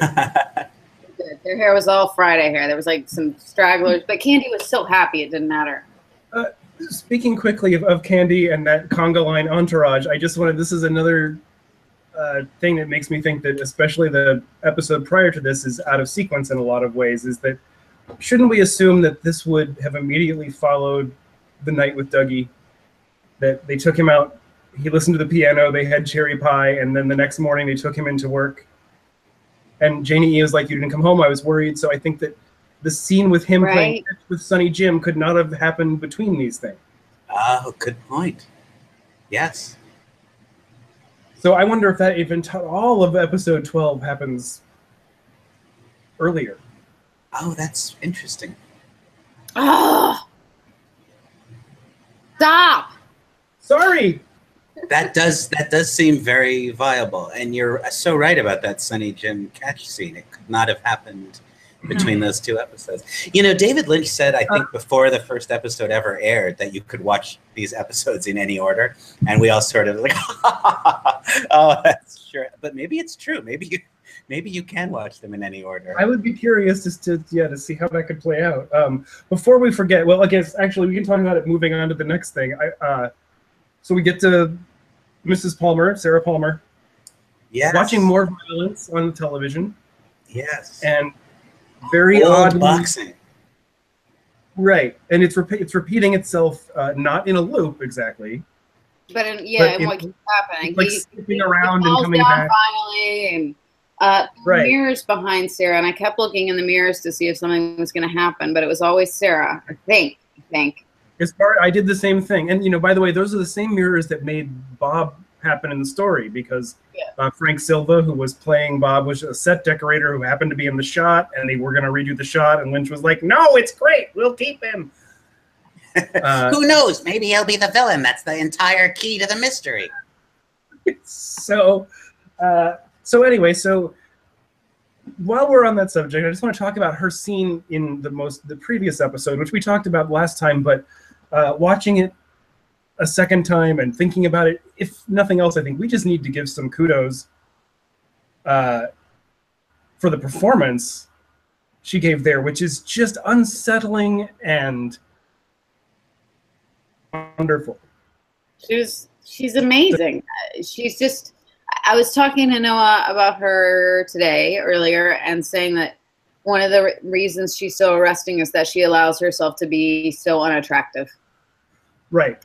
Their hair was all Friday hair. There was like some stragglers, but Candy was so happy it didn't matter. Speaking quickly of Candy and that conga line entourage, I just wanted, this is another thing that makes me think that especially the episode prior to this is out of sequence in a lot of ways, is that shouldn't we assume that this would have immediately followed The Night with Dougie? That they took him out, he listened to the piano, they had cherry pie, and then the next morning they took him into work. And Janie E was like, you didn't come home, I was worried. So I think that the scene with him playing with Sonny Jim could not have happened between these things. Oh, good point. Yes. So I wonder if that even all of episode 12 happens earlier. Oh, that's interesting. Oh, stop! Sorry. That does seem very viable, and you're so right about that Sonny Jim catch scene. It could not have happened between those two episodes. You know, David Lynch said, I think before the first episode ever aired, that you could watch these episodes in any order, and we all sort of like, oh, that's true. But maybe it's true. Maybe you can watch them in any order. I would be curious to see how that could play out. Before we forget, well, I guess actually we can talk about it moving on to the next thing. So we get to Mrs. Palmer, Sarah Palmer, watching more violence on the television. Yes. And very old odd boxing. Right, and it's repeating itself, not in a loop exactly. But and what keeps happening? Like skipping around and falls coming down back. finally, and mirrors behind Sarah, and I kept looking in the mirrors to see if something was going to happen, but it was always Sarah. I think. I did the same thing, and by the way, those are the same mirrors that made Bob happen in the story, because Frank Silva, who was playing Bob, was a set decorator who happened to be in the shot, and they were going to redo the shot, and Lynch was like, "No, it's great. We'll keep him." Who knows? Maybe he'll be the villain. That's the entire key to the mystery. So anyway, while we're on that subject, I just want to talk about her scene in the previous episode, which we talked about last time, but watching it a second time and thinking about it, if nothing else, I think we just need to give some kudos for the performance she gave there, which is just unsettling and wonderful. She's amazing. She's just. I was talking to Noah about her earlier, and saying that one of the reasons she's so arresting is that she allows herself to be so unattractive. Right.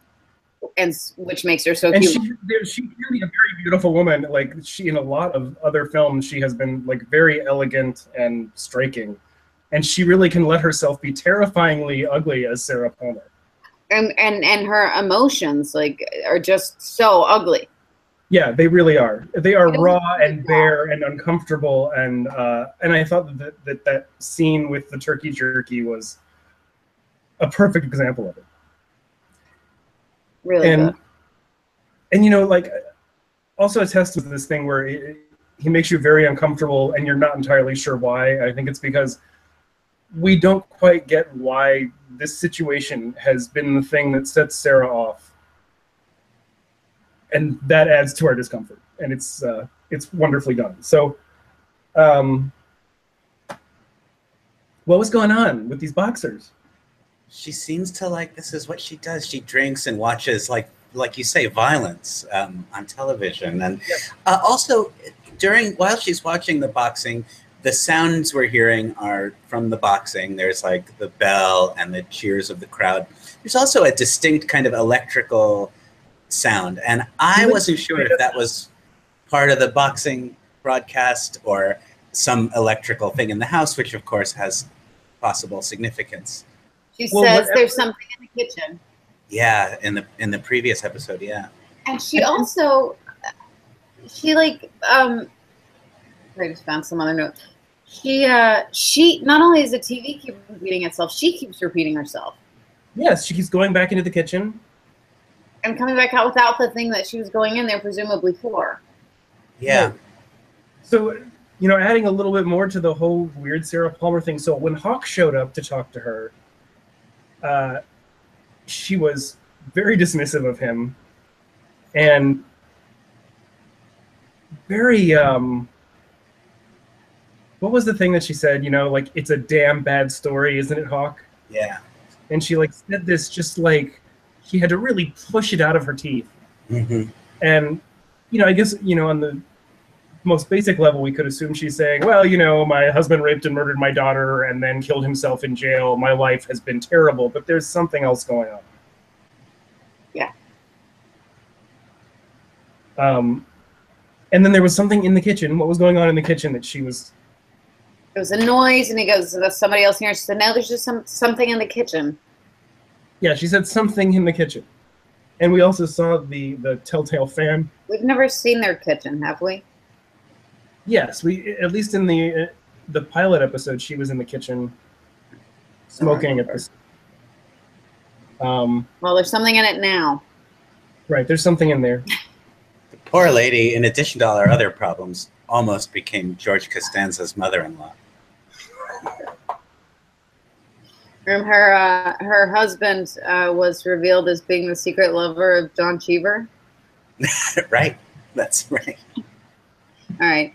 which makes her so And cute. she can be a very beautiful woman. Like in a lot of other films, she has been like very elegant and striking, and she really can let herself be terrifyingly ugly as Sarah Palmer. And her emotions like are just so ugly. Yeah, they really are. They are raw and bare and uncomfortable, and I thought that scene with the turkey jerky was a perfect example of it. Really good. And you know, like, also attests to this thing where he makes you very uncomfortable, and you're not entirely sure why. I think it's because we don't quite get why this situation has been the thing that sets Sarah off, and that adds to our discomfort. And it's wonderfully done. So, what was going on with these boxers? She seems to like, this is what she does. She drinks and watches, like you say, violence on television. And also, while she's watching the boxing, the sounds we're hearing are from the boxing. There's like the bell and the cheers of the crowd. There's also a distinct kind of electrical sound. And I wasn't sure if that was part of the boxing broadcast or some electrical thing in the house, which of course has possible significance. She says there's something in the kitchen. Yeah, in the previous episode, yeah. And she also, I just found some other note. She not only is the TV keep repeating itself, she keeps repeating herself. Yes, she keeps going back into the kitchen. And coming back out without the thing that she was going in there presumably for. Yeah. So, you know, adding a little bit more to the whole weird Sarah Palmer thing. So when Hawk showed up to talk to her, she was very dismissive of him and very, what was the thing that she said? You know, like, it's a damn bad story, isn't it, Hawk? Yeah. And she, like, said this just like she had to really push it out of her teeth. Mm-hmm. And, you know, I guess, you know, on the most basic level, we could assume she's saying, well, you know, my husband raped and murdered my daughter and then killed himself in jail. My life has been terrible, but there's something else going on. Yeah. And then there was something in the kitchen. What was going on in the kitchen that she was... It was a noise, and he goes, there's somebody else here. She said, no, there's just something in the kitchen. Yeah, she said something in the kitchen. And we also saw the telltale fan. We've never seen their kitchen, have we? Yes, we at least in the pilot episode, she was in the kitchen smoking at this. Well, there's something in it now. Right, there's something in there. The poor lady, in addition to all her other problems, almost became George Costanza's mother-in-law. Her husband was revealed as being the secret lover of John Cheever. Right, that's right. All right.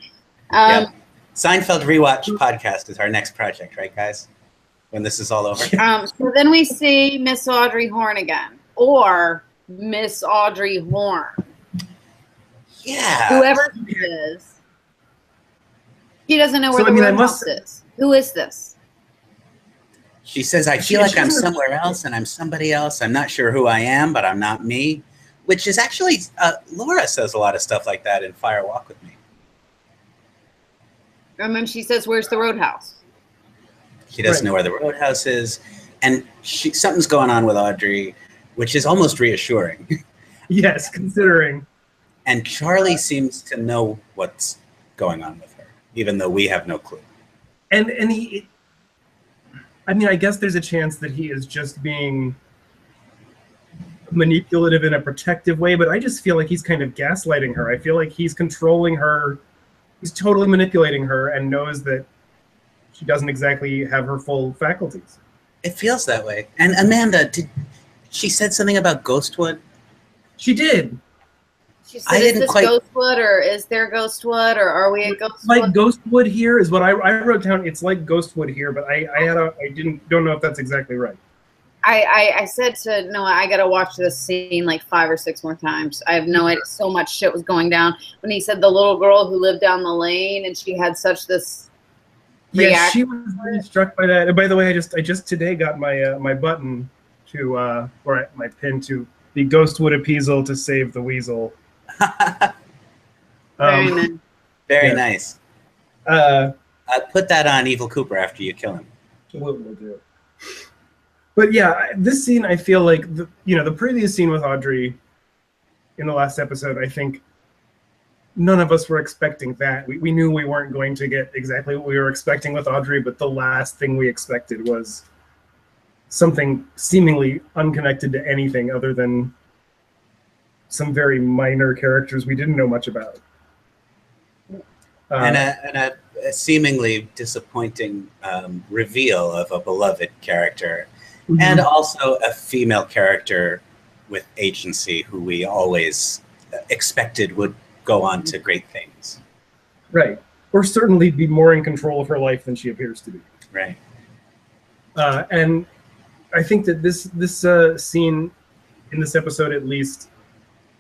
Yep. Seinfeld Rewatch podcast is our next project, right, guys? When this is all over. So then we see Miss Audrey Horne again, or Miss Audrey Horne. Yeah. Whoever she is. She doesn't know where the Roadhouse is. Who is this? She says, I feel like I'm somewhere else and I'm somebody else. I'm not sure who I am, but I'm not me. Which is actually, Laura says a lot of stuff like that in Fire Walk With Me. And then she says, where's the Roadhouse? She doesn't know where the Roadhouse is. And something's going on with Audrey, which is almost reassuring. Yes, considering. And Charlie seems to know what's going on with her, even though we have no clue. And he, I mean, I guess there's a chance that he is just being manipulative in a protective way, but I just feel like he's kind of gaslighting her. I feel like he's controlling her. He's totally manipulating her and knows that she doesn't exactly have her full faculties. It feels that way. And Amanda, she said something about Ghostwood? She did. She said, is this Ghostwood, or is there Ghostwood, or are we at Ghostwood? Like Ghostwood here is what I wrote down. It's like Ghostwood here, but I don't know if that's exactly right. I said to Noah, I gotta watch this scene like 5 or 6 more times. I have no idea. So much shit was going down when he said the little girl who lived down the lane and she had such this. Yeah, she was really struck by that. And by the way, I just today got my my button to or my pin to the ghostwood appeasal to save the weasel. Very nice. Very Yeah. nice. Uh, Put that on Evil Cooper after you kill him. we'll do. But yeah, this scene, I feel like the previous scene with Audrey in the last episode, I think none of us were expecting that. We knew we weren't going to get exactly what we were expecting with Audrey, but the last thing we expected was something seemingly unconnected to anything other than some very minor characters we didn't know much about. And a seemingly disappointing reveal of a beloved character, Mhm. and also a female character with agency who we always expected would go on to great things. Right. Or certainly be more in control of her life than she appears to be. Right. And I think that this scene in this episode, at least,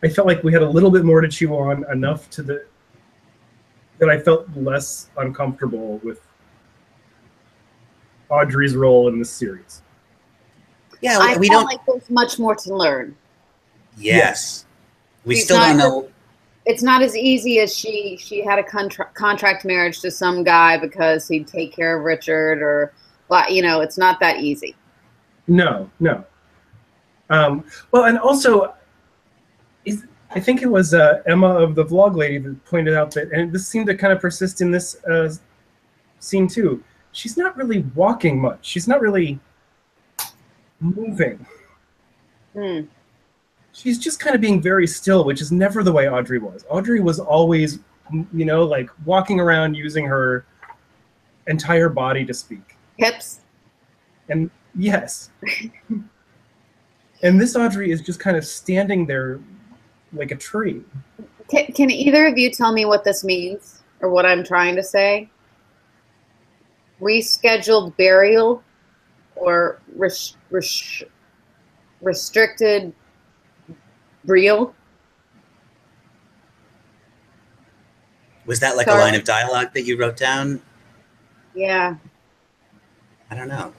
I felt like we had a little bit more to chew on, enough that I felt less uncomfortable with Audrey's role in this series. Yeah, I we felt don't. like there's much more to learn. Yes. We She's still not don't know. It's not as easy as she had a contract marriage to some guy because he'd take care of Richard, or, it's not that easy. No. Well, and also, I think it was Emma of the Vlog Lady that pointed out that, and this seemed to kind of persist in this scene too, she's not really walking much. She's not really moving. Hmm. She's just kind of being very still, which is never the way Audrey was. Audrey was always, like walking around using her entire body to speak. Hips. And yes. And this Audrey is just kind of standing there like a tree. Can either of you tell me what this means, or what I'm trying to say? Rescheduled burial, or restricted burial? Was that like Sorry. a line of dialogue that you wrote down? Yeah. I don't know.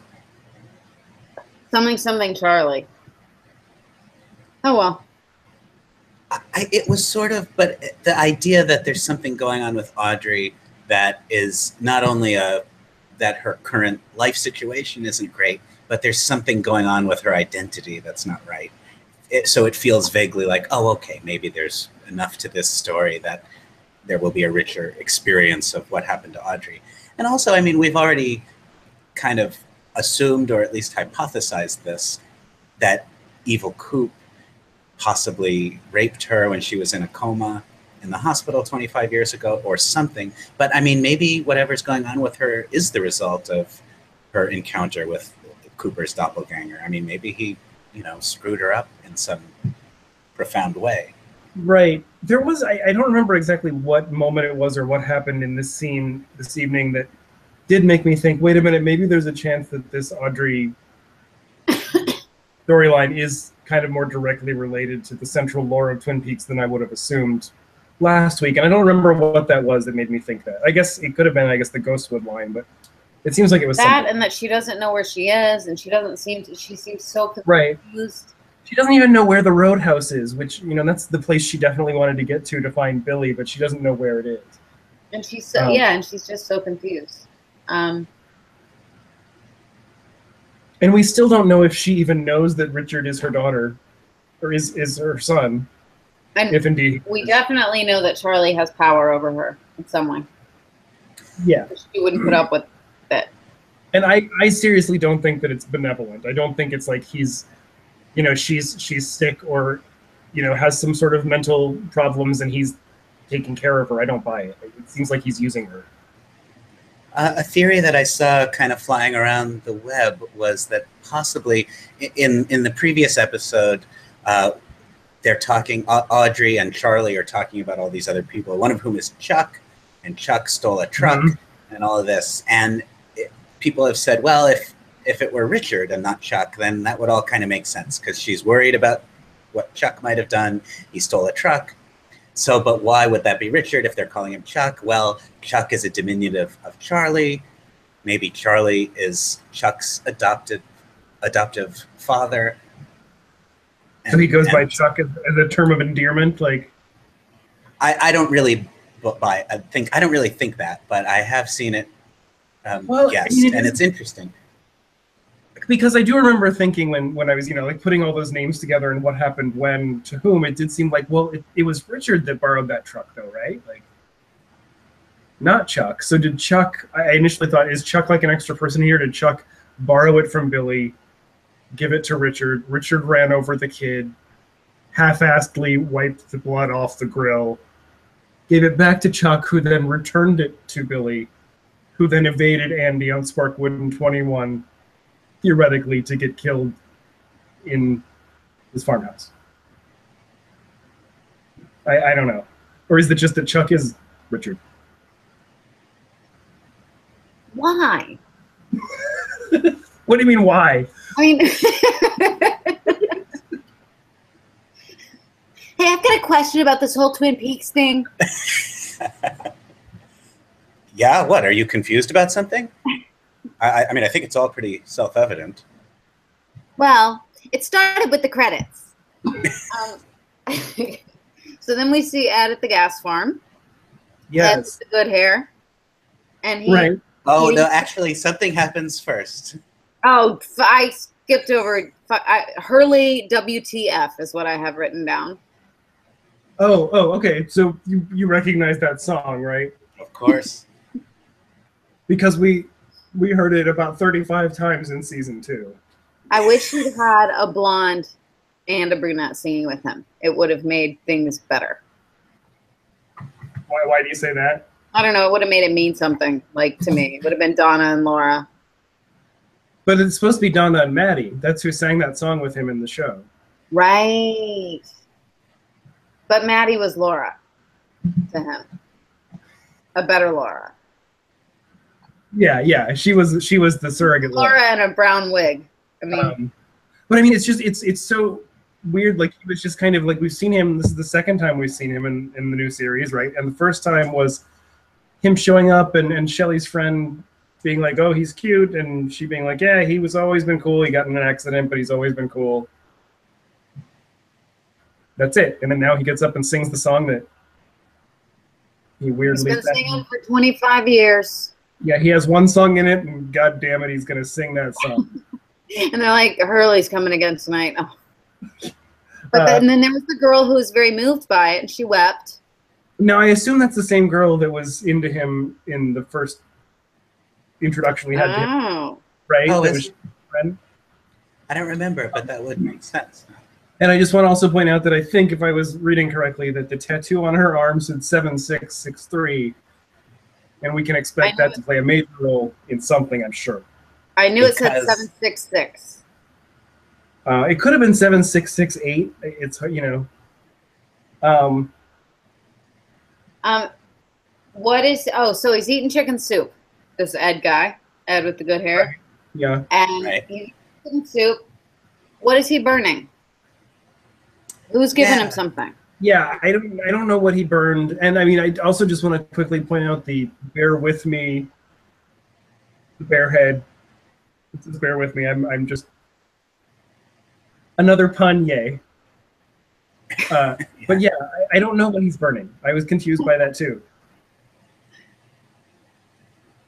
Something Charlie. Oh, well. It was sort of, but the idea that there's something going on with Audrey that is not only that her current life situation isn't great, but there's something going on with her identity that's not right. So it feels vaguely like, oh, okay, maybe there's enough to this story that there will be a richer experience of what happened to Audrey. And also, I mean, we've already kind of assumed, or at least hypothesized this, that Evil Coop possibly raped her when she was in a coma in the hospital 25 years ago or something. But I mean, maybe whatever's going on with her is the result of her encounter with Cooper's doppelganger. I mean, maybe he, screwed her up in some profound way. Right. There was, I don't remember exactly what moment it was or what happened in this scene this evening that did make me think, wait a minute, maybe there's a chance that this Audrey storyline is kind of more directly related to the central lore of Twin Peaks than I would have assumed last week. And I don't remember what that was that made me think that. I guess it could have been, the Ghostwood line, but it seems like it was that, something. and that she doesn't know where she is, and she seems so confused. Right. She doesn't even know where the Roadhouse is, which, that's the place she definitely wanted to get to find Billy, but she doesn't know where it is. And she's and she's just so confused. And we still don't know if she even knows that Richard is her daughter, or is her son, and if indeed. We definitely know that Charlie has power over her in some way. Yeah. She wouldn't put up with it. And I seriously don't think that it's benevolent. I don't think it's like he's, she's sick or, has some sort of mental problems and he's taking care of her. I don't buy it. It seems like he's using her. A theory that I saw kind of flying around the web was that possibly in the previous episode, they're talking, Audrey and Charlie are talking about all these other people, one of whom is Chuck, and Chuck stole a truck and all of this. And people have said, well, if it were Richard and not Chuck, then that would all kind of make sense because she's worried about what Chuck might have done. He stole a truck. So, but why would that be Richard if they're calling him Chuck? Well, Chuck is a diminutive of Charlie. Maybe Charlie is Chuck's adoptive father. So he goes by Chuck as a term of endearment, like. I don't really I don't really think that, but I have seen it guessed, and it's interesting. Because I do remember thinking when I was, like putting all those names together and what happened when to whom, it did seem like, well, it was Richard that borrowed that truck, though, right? Like, not Chuck. So did Chuck? I initially thought, is Chuck like an extra person here? Did Chuck borrow it from Billy, give it to Richard? Richard ran over the kid, half-assedly wiped the blood off the grill, gave it back to Chuck, who then returned it to Billy, who then evaded Andy on Sparkwood in 21, theoretically to get killed in his farmhouse. I don't know. Or is it just that Chuck is Richard? Why? What do you mean, why? I mean, hey, I've got a question about this whole Twin Peaks thing. Yeah, what? Are you confused about something? I mean, I think it's all pretty self-evident. Well, it started with the credits. So then we see Ed at the gas farm. Yes. Ed with the good hair. And he, right. Oh, no, actually, something happens first. Oh, I skipped over. Hurley WTF is what I have written down. Oh, okay. So you recognize that song, right? Of course. Because we heard it about 35 times in season 2. I wish he'd had a blonde and a brunette singing with him. It would have made things better. Why do you say that? I don't know. It would have made it mean something, like, to me. It would have been Donna and Laura. But it's supposed to be Donna and Maddie. That's who sang that song with him in the show. Right. But Maddie was Laura to him. A better Laura. Yeah. She was the surrogate Laura in a brown wig. I mean, but I mean, it's so weird. Like, he was just kind of like, we've seen him. This is the second time we've seen him in the new series, right? And the first time was him showing up and Shelley's friend being like, oh, he's cute, and she being like, yeah, he was always been cool. He got in an accident, but he's always been cool. That's it. And then now he gets up and sings the song that he weirdly. He's been singing for 25 years. Yeah, he has one song in it, and god damn it, he's gonna sing that song. And they're like, Hurley's coming again tonight. Oh. But then there was the girl who was very moved by it, and she wept. Now, I assume that's the same girl that was into him in the first introduction we had to him, right? Oh, friend. I don't remember, but that would make sense. And I just want to also point out that I think, if I was reading correctly, that the tattoo on her arm said 7663, and we can expect that to play a major role in something, I'm sure. I knew it said 766. It could have been 7668. It's, what is, so he's eating chicken soup, this Ed guy, Ed with the good hair. Right. Yeah. And he's eating chicken soup. What is he burning? Who's giving him something? Yeah, I don't know what he burned. And I mean, I also just want to quickly point out the bear with me, the bear head. Just bear with me. I'm just another pun, yay. But yeah, I don't know what he's burning. I was confused by that too.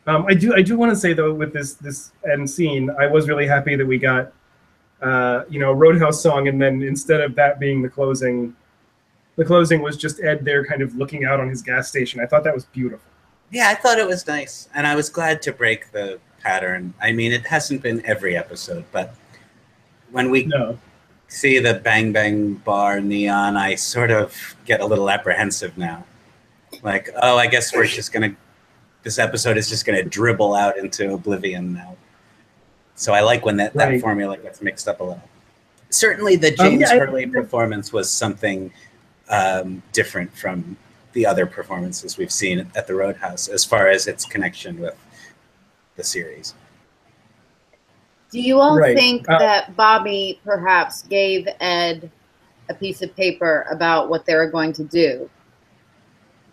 I do want to say though, with this end scene, I was really happy that we got a Roadhouse song, and then instead of that being the closing was just Ed there kind of looking out on his gas station. I thought that was beautiful. Yeah, I thought it was nice, and I was glad to break the pattern. I mean, it hasn't been every episode, but when we see the Bang Bang Bar neon, I sort of get a little apprehensive now. Like, oh, I guess this episode is just gonna dribble out into oblivion now. So I like when that formula gets mixed up a little. Certainly the James Hurley performance was something different from the other performances we've seen at the Roadhouse as far as its connection with the series. Do you all think that Bobby perhaps gave Ed a piece of paper about what they were going to do?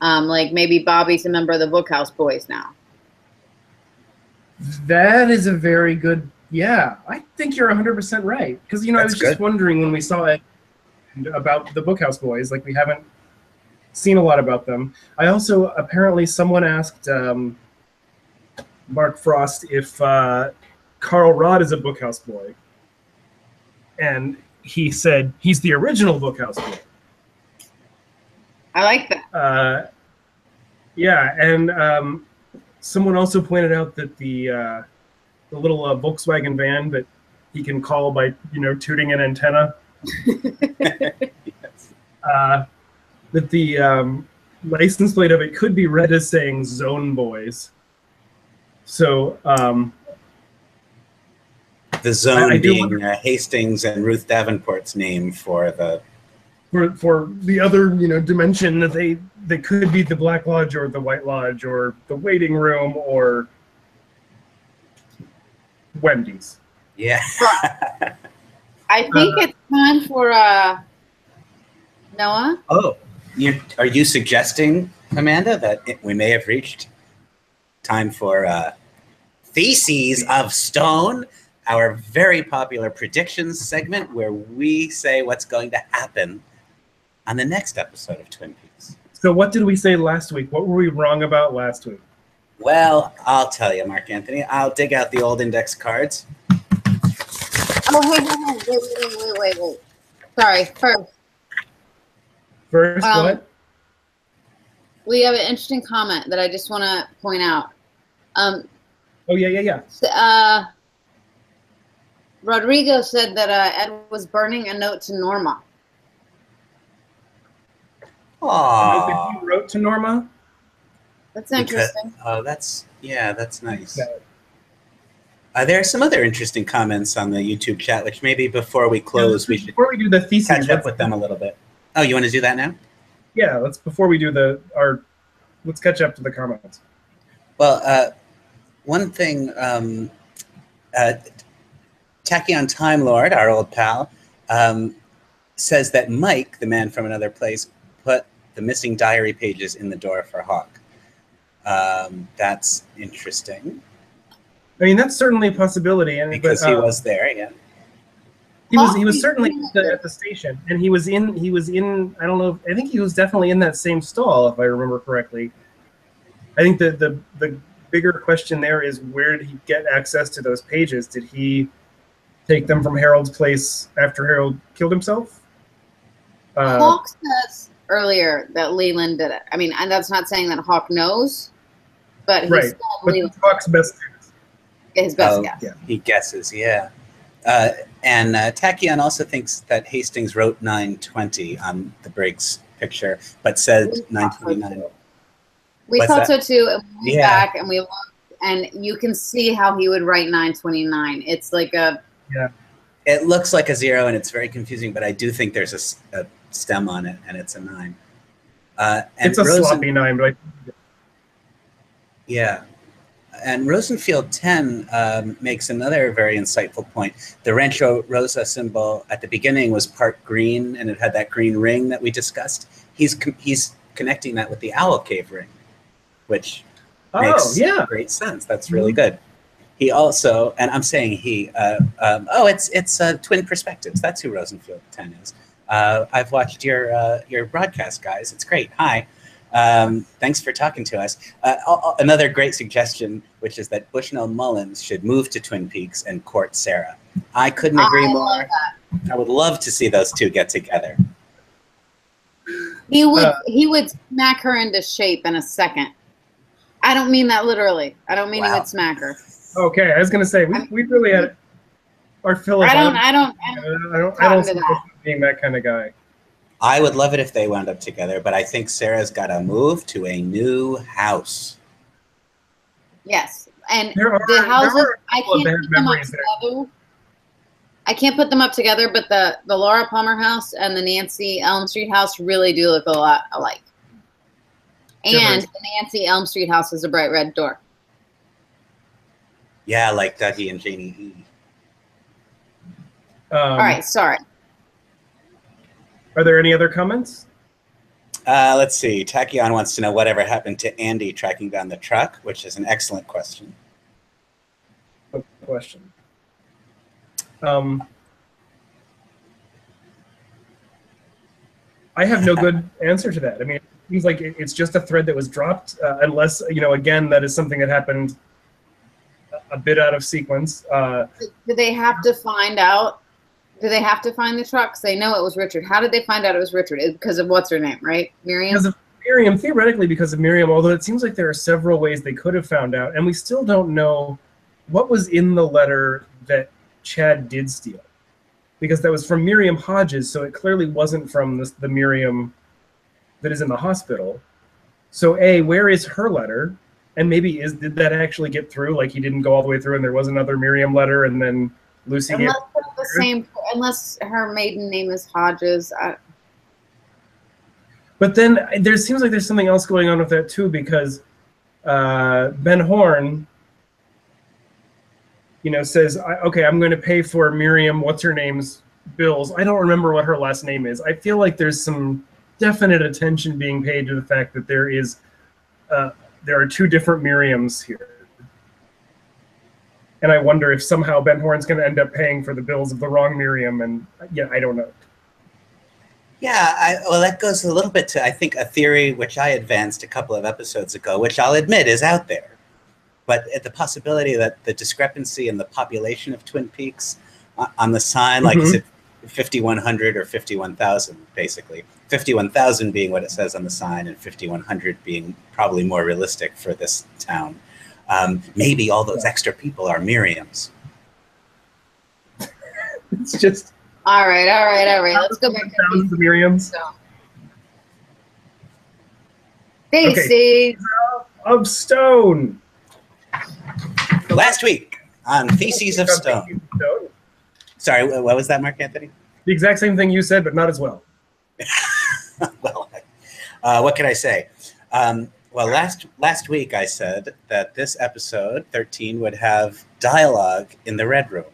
Like maybe Bobby's a member of the Bookhouse Boys now. That is a very good, I think you're 100% right. Because, I was just wondering when we saw it, and about the Bookhouse Boys. Like, we haven't seen a lot about them. I also, apparently someone asked Mark Frost if Carl Rodd is a Bookhouse Boy. And he said he's the original Bookhouse Boy. I like that. Yeah, and someone also pointed out that the little Volkswagen van that he can call by, tooting an antenna. Yes. That the license plate of it could be read as saying Zone Boys. So the Zone being Hastings and Ruth Davenport's name for the other dimension that they could be the Black Lodge or the White Lodge or the waiting room or Wendy's. Yeah. I think it's time for Noah. Oh, are you suggesting, Amanda, that we may have reached time for Theses of Stone, our very popular predictions segment where we say what's going to happen on the next episode of Twin Peaks. So what did we say last week? What were we wrong about last week? Well, I'll tell you, Marc-Anthony. I'll dig out the old index cards. Oh, wait. Sorry, First, what? We have an interesting comment that I just want to point out. Oh, yeah. Rodrigo said that Ed was burning a note to Norma. Aww. He wrote to Norma? That's interesting. That's nice. There are some other interesting comments on the YouTube chat, which maybe before we close, before we do the thesis, catch up with them a little bit. Oh, you want to do that now? Yeah, before we do let's catch up to the comments. Well, one thing, Tachyon Time Lord, our old pal, says that Mike, the man from another place, put the missing diary pages in the door for Hawk. That's interesting. I mean, that's certainly a possibility, and because he was there, yeah. He was certainly at the station, and he was in. I don't know. I think he was definitely in that same stall, if I remember correctly. I think the bigger question there is, where did he get access to those pages? Did he take them from Harold's place after Harold killed himself? Hawk says earlier that Leland did it. I mean, and that's not saying that Hawk knows, but he said Leland. Hawk's best guess. His best guess. Yeah. He guesses, yeah. And Tachyon also thinks that Hastings wrote 920 on the Briggs picture, but said 929. We thought so too, and we went back and we looked, and you can see how he would write 929. It's like a... Yeah. It looks like a 0, and it's very confusing, but I do think there's a stem on it, and it's a 9. And it's a sloppy 9, but yeah. And Rosenfield 10 makes another very insightful point. The Rancho Rosa symbol at the beginning was part green, and it had that green ring that we discussed. He's connecting that with the Owl Cave ring, which makes great sense. That's really good. He also, and I'm saying he, it's Twin Perspectives. That's who Rosenfield 10 is. I've watched your broadcast, guys. It's great. Hi. Thanks for talking to us. Another great suggestion, which is that Bushnell Mullins should move to Twin Peaks and court Sarah. I couldn't agree more. I would love to see those two get together. He would smack her into shape in a second. I don't mean that literally. I don't mean he would smack her. Okay, I was gonna say we really had our fill of. I don't see him being that kind of guy. I would love it if they wound up together, but I think Sarah's got to move to a new house. Yes, and the houses I can't put them up together. I can't put them up together, but the Laura Palmer house and the Nancy Elm Street house really do look a lot alike. And the Nancy Elm Street house has a bright red door. Yeah, like Dougie and Janie E. All right, sorry. Are there any other comments? Let's see. Tachyon wants to know whatever happened to Andy tracking down the truck, which is an excellent question. Good question. I have no good answer to that. I mean, it seems like it's just a thread that was dropped, unless, again, that is something that happened a bit out of sequence. Do they have to find out? Do they have to find the trucks? They know it was Richard. How did they find out it was Richard? Because of what's her name, right? Miriam? Because of Miriam, theoretically because of Miriam, although it seems like there are several ways they could have found out, and we still don't know what was in the letter that Chad did steal. Because that was from Miriam Hodges, so it clearly wasn't from the Miriam that is in the hospital. So A, where is her letter? And maybe did that actually get through? Like he didn't go all the way through and there was another Miriam letter and then Lucy gave unless her maiden name is Hodges. But then there seems like there's something else going on with that too, because Ben Horn, says, okay, I'm going to pay for Miriam, what's her name's bills. I don't remember what her last name is. I feel like there's some definite attention being paid to the fact that there are two different Miriams here. And I wonder if somehow Ben Horn's going to end up paying for the bills of the wrong Miriam. And yeah, I don't know. Yeah, well, that goes a little bit to, I think, a theory which I advanced a couple of episodes ago, which I'll admit is out there. But at the possibility that the discrepancy in the population of Twin Peaks on the sign, like is it 5,100 or 51,000, basically. 51,000 being what it says on the sign and 5,100 being probably more realistic for this town. Maybe all those extra people are Miriams. It's just... All right. Let's go back to thousands of Miriams. Theses of Stone. Last week on Theses of Stone. Sorry, what was that, Marc-Anthony? The exact same thing you said, but not as well. Well, what can I say? Well, last week I said that this episode 13 would have dialogue in the Red Room.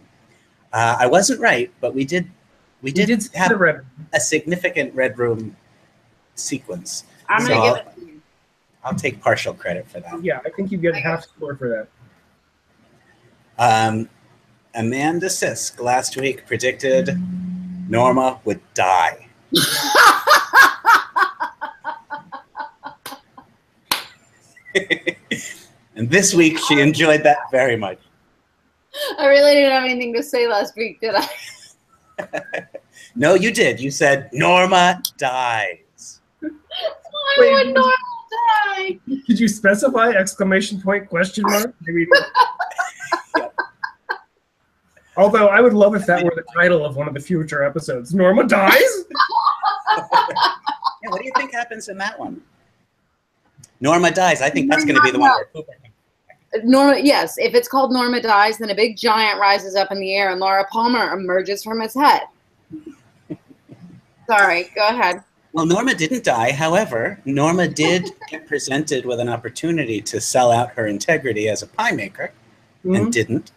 I wasn't right, but we did have a significant Red Room sequence. I'm going to give it to you. I'll take partial credit for that. Yeah, I think you get half score for that. Amanda Sisk last week predicted Norma would die. And this week she enjoyed that very much. I really didn't have anything to say last week, did I? No, you did. You said Norma dies. Why would Norma die? Did you specify exclamation point question mark? Maybe. Although I would love if that were the title of one of the future episodes. Norma dies? Yeah, what do you think happens in that one? Norma dies. I think that's going to be the one. Norma, yes. If it's called Norma dies, then a big giant rises up in the air and Laura Palmer emerges from its head. Sorry, go ahead. Well, Norma didn't die. However, Norma did get presented with an opportunity to sell out her integrity as a pie maker and didn't.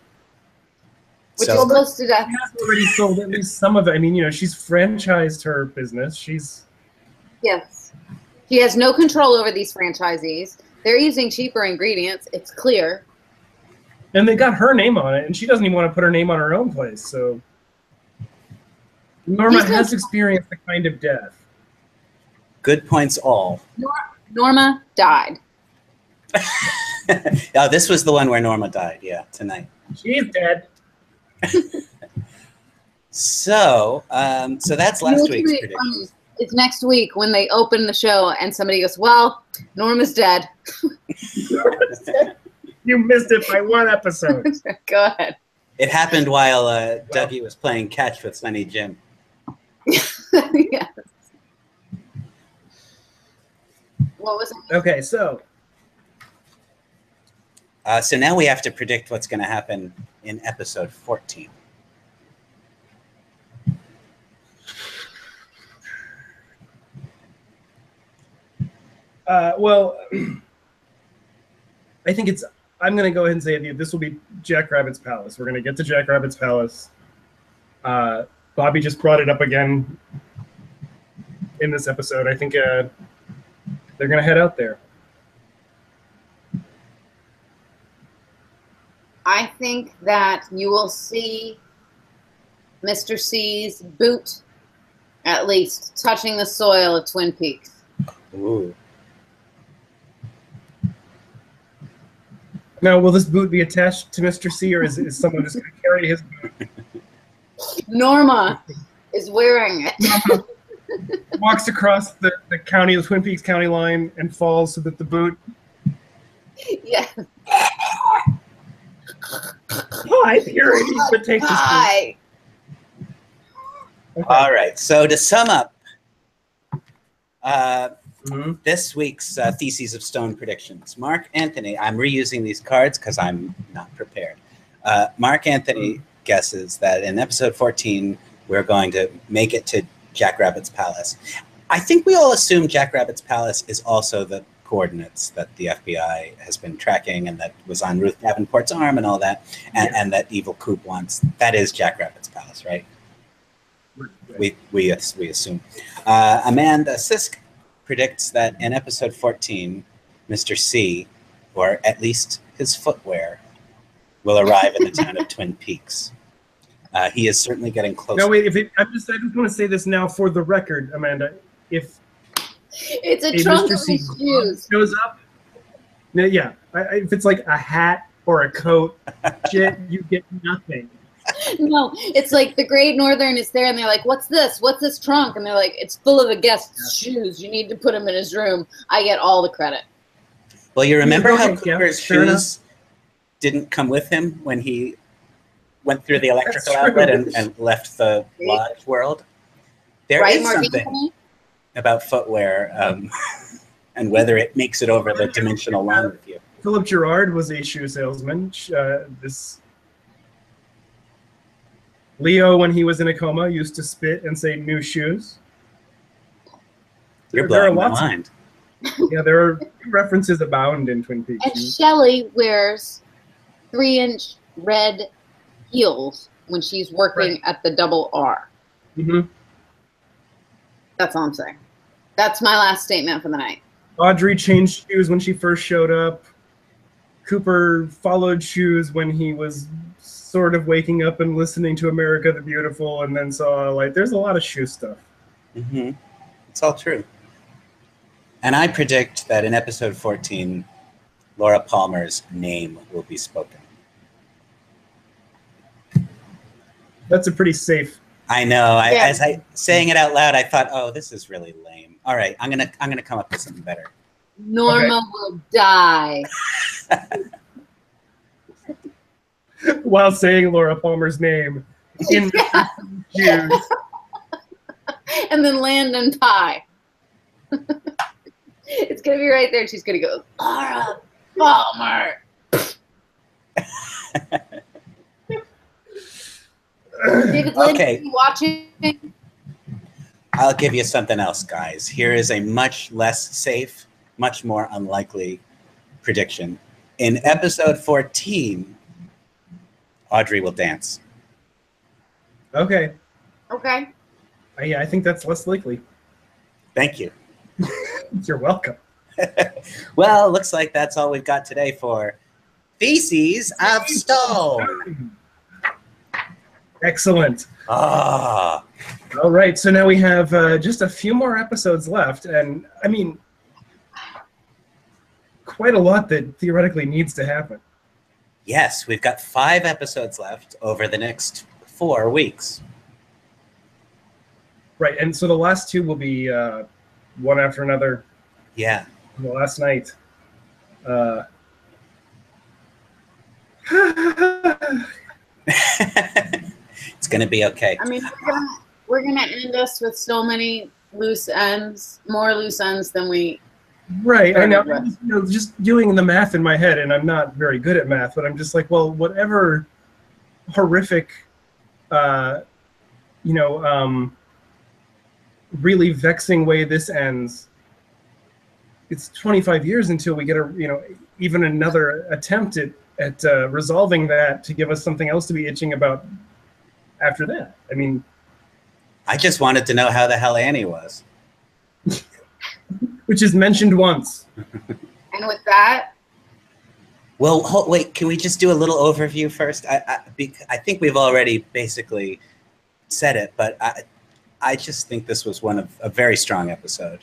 Which is close to death. She has already sold at least some of it. I mean, she's franchised her business. Yes. She has no control over these franchisees. They're using cheaper ingredients. It's clear. And they got her name on it, and she doesn't even want to put her name on her own place. So Norma has experienced the kind of death. Good points all. Norma died. Oh, this was the one where Norma died. Yeah, tonight. She's dead. So that's last week's prediction. It's next week when they open the show and somebody goes, well, Norma's dead. You missed it by one episode. Go ahead. It happened while Dougie was playing catch with Sonny Jim. Yes. What was it? Okay, so now we have to predict what's going to happen in episode 14. Well, I think I'm going to go ahead and say this will be Jackrabbit's Palace. We're going to get to Jackrabbit's Palace. Bobby just brought it up again in this episode. I think they're going to head out there. I think that you will see Mr. C's boot At least touching the soil of Twin Peaks. Ooh. Now, will this boot be attached to Mr. C, or is someone just going to carry his boot? Norma is wearing it. Walks across the county, the Twin Peaks county line, and falls so that the boot. Yeah. I hear it. But take this boot. Hi. Okay. All right. So to sum up, Mhm. this week's Theses of Stone predictions. Marc-Anthony, I'm reusing these cards because I'm not prepared. Marc-Anthony guesses that in episode 14, we're going to make it to Jackrabbit's Palace. I think we all assume Jackrabbit's Palace is also the coordinates that the FBI has been tracking and that was on Ruth Davenport's arm and all that, and that Evil Coop wants. That is Jackrabbit's Palace, right? We assume. Amanda Sisk predicts that in episode 14, Mr. C, or at least his footwear, will arrive in the town of Twin Peaks. He is certainly getting closer. No, wait. I just want to say this now for the record, Amanda. If It's a trunk Mr. of C his shoes. shows up, yeah. If it's like a hat or a coat, shit, you get nothing. No, it's like the Great Northern is there, and they're like, "What's this? What's this trunk?" And they're like, "It's full of the guest's shoes. You need to put him in his room." I get all the credit. Well, you remember how Okay, yeah, Cooper's fair shoes didn't come with him when he went through the electrical That's outlet true. and left the lodge world? There Right, is Mark something Anthony? about footwear and whether it makes it over the dimensional line with you. Philip Gerard was a shoe salesman. This Leo, when he was in a coma, used to spit and say "new shoes." You're There are blowing my lots of- mind. Yeah, there are references abound in Twin Peaks. And Shelley wears 3-inch red heels when she's working at the double R. Mhm. That's all I'm saying. That's my last statement for the night. Audrey changed shoes when she first showed up. Cooper followed shoes when he was sort of waking up and listening to America the Beautiful, and then saw like there's a lot of shoe stuff. Mm-hmm. It's all true. And I predict that in episode 14, Laura Palmer's name will be spoken. That's a pretty safe. I know. Yeah. As I saying it out loud, I thought, "Oh, this is really lame." All right, I'm gonna come up with something better. Norma will die. While saying Laura Palmer's name in shoes. And then land and pie. It's going to be right there. She's going to go, Laura Palmer. David Lynch, Okay. are you watching? I'll give you something else, guys. Here is a much less safe, much more unlikely prediction. In episode 14, Audrey will dance. Okay. Okay. Yeah, I think that's less likely. Thank you. You're welcome. Well, looks like that's all we've got today for Theses of Stone. Excellent. Ah, All right, so now we have just a few more episodes left, and I mean, quite a lot that theoretically needs to happen. yes, we've got 5 episodes left over the next 4 weeks. Right, and so the last 2 will be one after another. Yeah. The last night. It's going to be okay. I mean, we're gonna end us with so many loose ends, more loose ends than we. Right, I know. Right. Just doing the math in my head, and I'm not very good at math, but I'm just like, well, whatever horrific, really vexing way this ends, it's 25 years until we get even another attempt at resolving that to give us something else to be itching about after that. I mean, I just wanted to know how the hell Annie was. which is mentioned once. And with that, Well, wait, can we just do a little overview first? I think we've already basically said it, but I just think this was a very strong episode.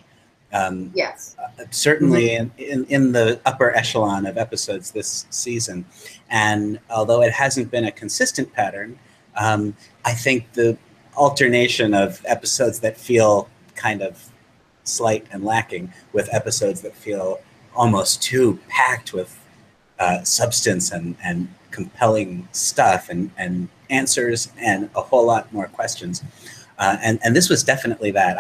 Yes. Certainly in the upper echelon of episodes this season. And although it hasn't been a consistent pattern, I think the alternation of episodes that feel kind of slight and lacking with episodes that feel almost too packed with substance and compelling stuff and answers and a whole lot more questions. And this was definitely that.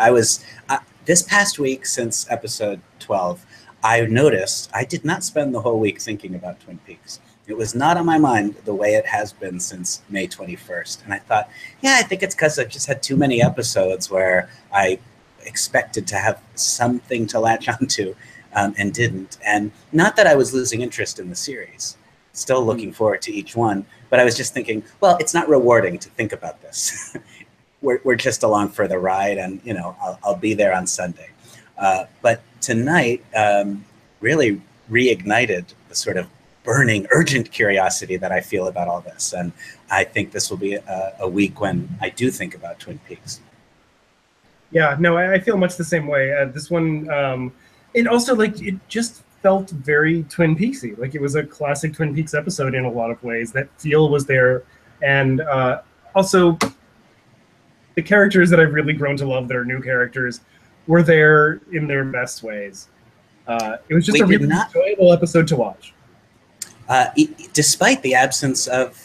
This past week since episode 12, I noticed I did not spend the whole week thinking about Twin Peaks. It was not on my mind the way it has been since May 21st. And I thought, yeah, I think it's because I've just had too many episodes where I expected to have something to latch onto and didn't. And not that I was losing interest in the series, still looking forward to each one, but I was just thinking, well, it's not rewarding to think about this. We're just along for the ride, and I'll be there on Sunday. But tonight really reignited the sort of burning, urgent curiosity that I feel about all this, and I think this will be a week when I do think about Twin Peaks. Yeah, no, I feel much the same way. This one, it also it just felt very Twin Peaksy. Like it was a classic Twin Peaks episode in a lot of ways. That feel was there, and also. The characters that I've really grown to love that are new characters were there in their best ways. It was just a really enjoyable episode to watch. Despite the absence of,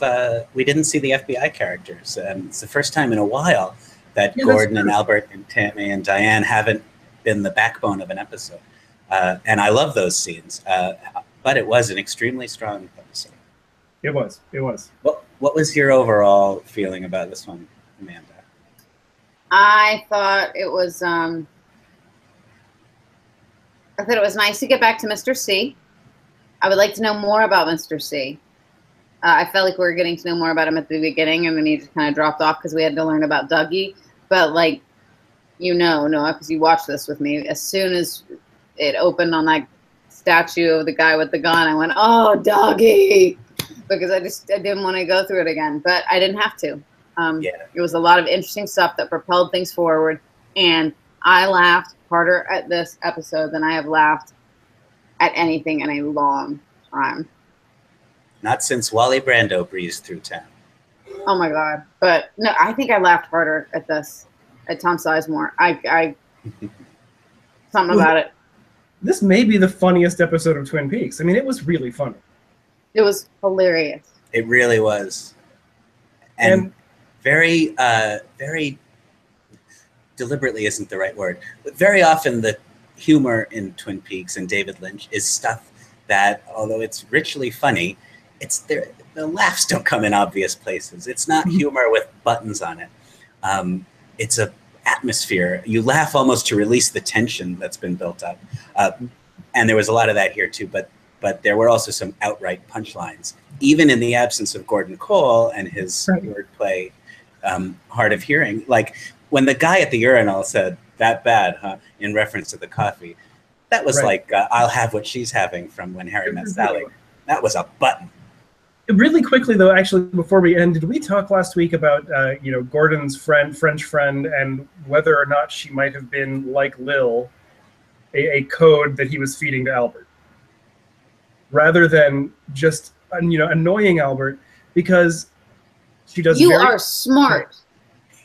we didn't see the FBI characters. It's the first time in a while that Gordon and Albert and Tammy and Diane haven't been the backbone of an episode. And I love those scenes. But it was an extremely strong episode. It was. What was your overall feeling about this one, Amanda? I thought it was nice to get back to Mr. C. I would like to know more about Mr. C. I felt like we were getting to know more about him at the beginning, and then he just kind of dropped off because we had to learn about Dougie. But Noah, because you watched this with me, as soon as it opened on that statue of the guy with the gun, I went, "Oh, Dougie," because I didn't want to go through it again, but I didn't have to. It was a lot of interesting stuff that propelled things forward, and I laughed harder at this episode than I have laughed at anything in a long time. Not since Wally Brando breezed through town. Oh my God. But no, I think I laughed harder at this, at Tom Sizemore. I something about it. This may be the funniest episode of Twin Peaks. I mean, it was really funny. It was hilarious. It really was. And very, very deliberately isn't the right word, but very often the humor in Twin Peaks and David Lynch is stuff that, although it's richly funny, the laughs don't come in obvious places. It's not humor with buttons on it. It's a atmosphere. You laugh almost to release the tension that's been built up. And there was a lot of that here too, but there were also some outright punchlines, even in the absence of Gordon Cole and his wordplay hard of hearing. Like when the guy at the urinal said, "That bad, huh?" in reference to the coffee, that was like, "I'll have what she's having" from When Harry Met Sally. That was a button. Really quickly, though, actually, before we end, did we talk last week about Gordon's French friend, and whether or not she might have been like Lil, a code that he was feeding to Albert, rather than just annoying Albert, because she does. You are smart.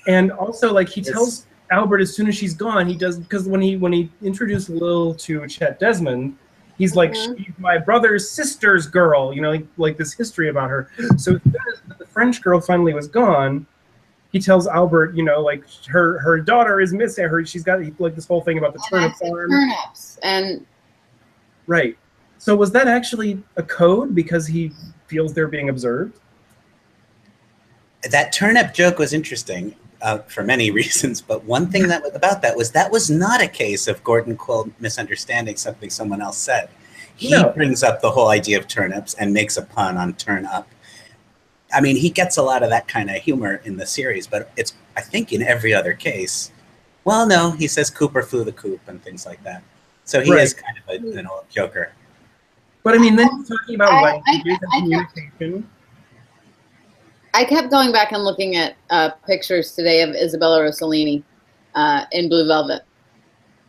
And also, he tells Albert as soon as she's gone, he does, because when he introduced Lil to Chet Desmond, he's like, "She's my brother's sister's girl," like this history about her. So as soon as the French girl finally was gone, he tells Albert, her daughter is missing. She's got this whole thing about the turnip farm. Turnips and right. So was that actually a code because he feels they're being observed? That turnip joke was interesting for many reasons, but one thing that was not a case of Gordon Cole misunderstanding something someone else said. He brings up the whole idea of turnips and makes a pun on turn up. I mean, he gets a lot of that kind of humor in the series, but it's, I think, in every other case. Well, no, he says Cooper flew the coop and things like that. So he is kind of an old joker. But I mean, then he's talking about languages and communication. I kept going back and looking at pictures today of Isabella Rossellini, in Blue Velvet,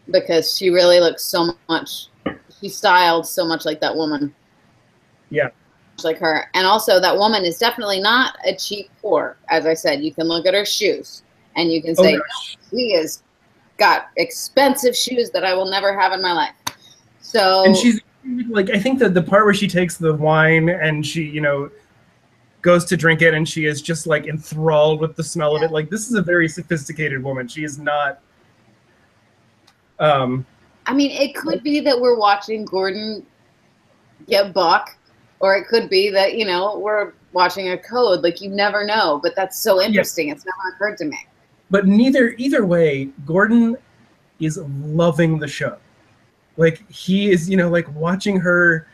because she really looks so much. She's styled so much like that woman. Yeah. Like her. And also that woman is definitely not a cheap whore. As I said, you can look at her shoes and you can say, she has got expensive shoes that I will never have in my life. So, and she's like, I think that the part where she takes the wine and she, you know, goes to drink it and she is just like enthralled with the smell of it. Like, this is a very sophisticated woman. She is not. I mean, it could be that we're watching Gordon get buck, or it could be that, you know, we're watching a code. Like, you never know. But that's so interesting. It's never occurred to me. But either way, Gordon is loving the show. Like, he is, you know, like watching her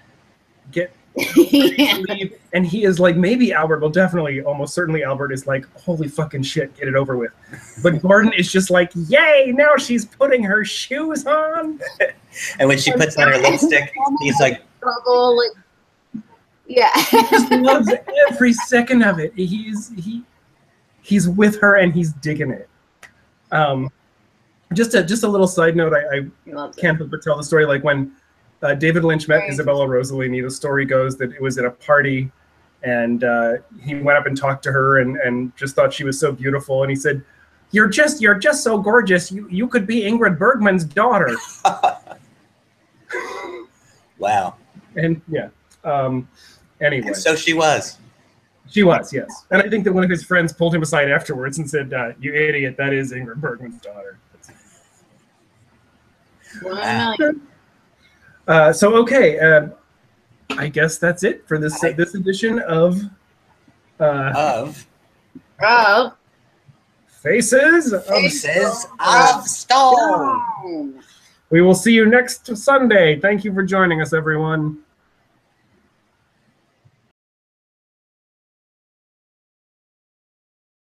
get leave, and he is like, maybe Albert, well, definitely, almost certainly Albert is like, holy fucking shit, get it over with. But Gordon is just like, yay, now she's putting her shoes on. And when she puts on her lipstick, he's like, yeah. He just loves every second of it. He's with her and he's digging it. Just a little side note, I can't help but tell the story. Like, when David Lynch met Isabella Rossellini, the story goes that it was at a party, and he went up and talked to her and just thought she was so beautiful, and he said, you're just so gorgeous, you could be Ingrid Bergman's daughter. Wow. And yeah, anyway, and so she was, yes. And I think that one of his friends pulled him aside afterwards and said, you idiot, that is Ingrid Bergman's daughter. Wow. So okay, I guess that's it for this edition of Faces of Stone. We will see you next Sunday. Thank you for joining us, everyone.